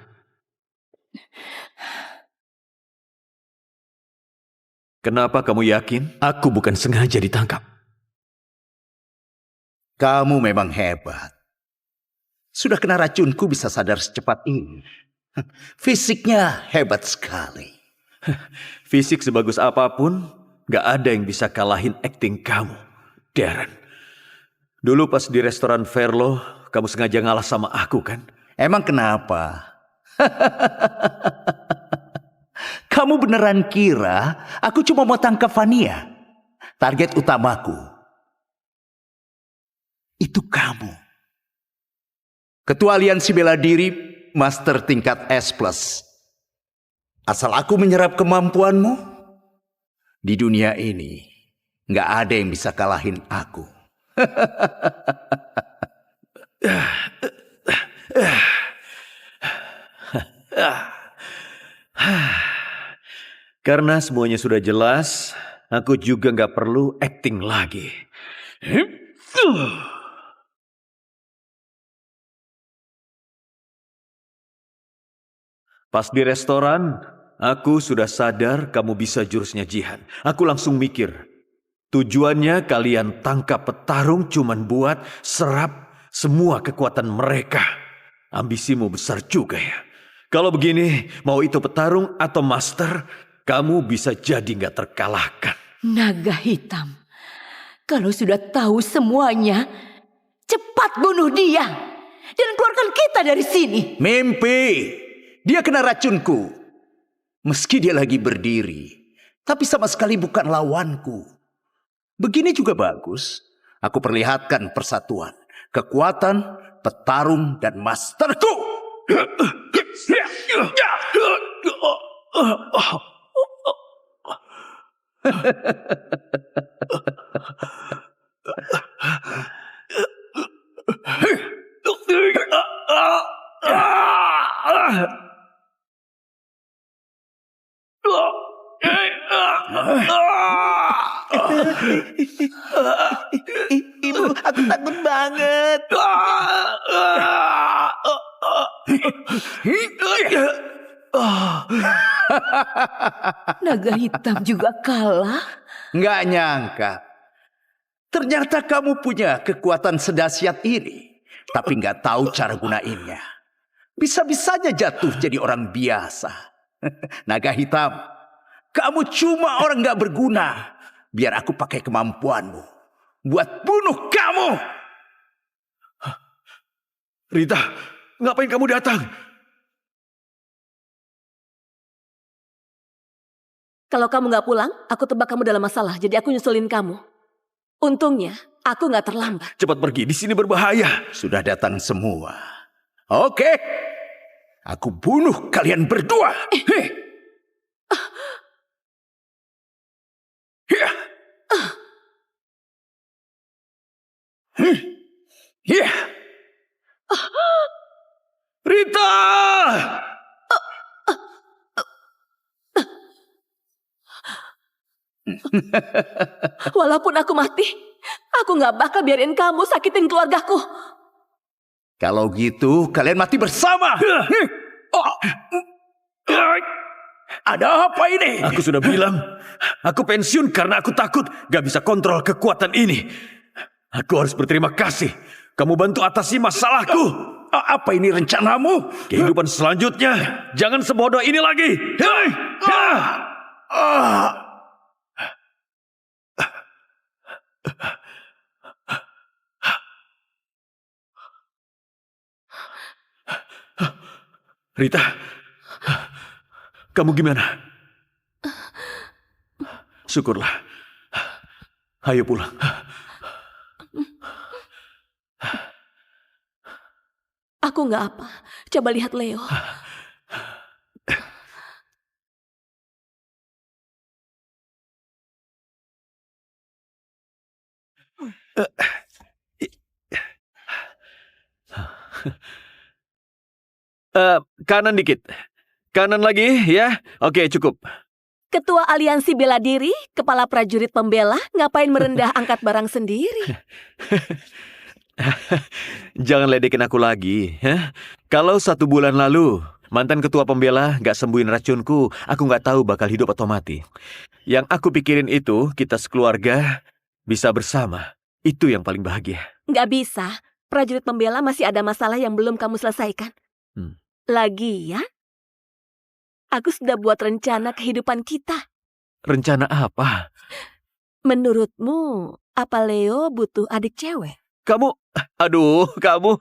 Kenapa kamu yakin aku bukan sengaja ditangkap? Kamu memang hebat. Sudah kena racunku bisa sadar secepat ini. Fisiknya hebat sekali. Fisik sebagus apapun, gak ada yang bisa kalahin akting kamu, Darren. Dulu pas di restoran Verlo, kamu sengaja ngalah sama aku kan? Emang kenapa? Kamu beneran kira aku cuma mau tangkap Vania? Target utamaku itu kamu. Ketua Aliansi Bela Diri, Master tingkat S+. Asal aku menyerap kemampuanmu, di dunia ini nggak ada yang bisa kalahin aku. Karena semuanya sudah jelas, aku juga nggak perlu acting lagi. Pas di restoran, aku sudah sadar kamu bisa jurusnya Jihan. Aku langsung mikir, tujuannya kalian tangkap petarung cuman buat serap semua kekuatan mereka. Ambisimu besar juga ya. Kalau begini, mau itu petarung atau master, kamu bisa jadi nggak terkalahkan. Naga hitam, kalau sudah tahu semuanya, cepat bunuh dia dan keluarkan kita dari sini. Mimpi, dia kena racunku. Meski dia lagi berdiri, tapi sama sekali bukan lawanku. Begini juga bagus. Aku perlihatkan persatuan, kekuatan, petarung, dan masterku. Ibu, aku takut banget. Naga hitam juga kalah. Nggak nyangka. Ternyata kamu punya kekuatan sedahsyat ini. Tapi nggak tahu cara gunainnya. Bisa-bisanya jatuh jadi orang biasa. Naga hitam, kamu cuma orang nggak berguna. Biar aku pakai kemampuanmu. Buat bunuh kamu. Rita, ngapain kamu datang? Kalau kamu nggak pulang, aku tebak kamu dalam masalah. Jadi aku nyusulin kamu. Untungnya, aku nggak terlambat. Cepat pergi, di sini berbahaya. Sudah datang semua. Oke. Aku bunuh kalian berdua. Rita! Walaupun aku mati, aku nggak bakal biarin kamu sakitin keluargaku. Kalau gitu, kalian mati bersama. Ada apa ini? Aku sudah bilang, aku pensiun karena aku takut gak bisa kontrol kekuatan ini. Aku harus berterima kasih. Kamu bantu atasi masalahku. Apa ini rencanamu? Kehidupan selanjutnya, jangan sebodoh ini lagi. Rita, kamu gimana? Syukurlah. Ayo pulang. Aku nggak apa. Coba lihat Leo. Kanan dikit. Kanan lagi ya. Oke, cukup. Ketua Aliansi Bela Diri, kepala prajurit pembela, ngapain merendah angkat barang sendiri? Jangan ledekin aku lagi. Ya? Kalau 1 bulan lalu, mantan ketua pembela gak sembuhin racunku, aku gak tahu bakal hidup atau mati. Yang aku pikirin itu, kita sekeluarga bisa bersama. Itu yang paling bahagia. Nggak bisa. Prajurit pembela masih ada masalah yang belum kamu selesaikan. Lagian, aku sudah buat rencana kehidupan kita. Rencana apa? Menurutmu, apa Leo butuh adik cewek? Kamu, aduh, kamu.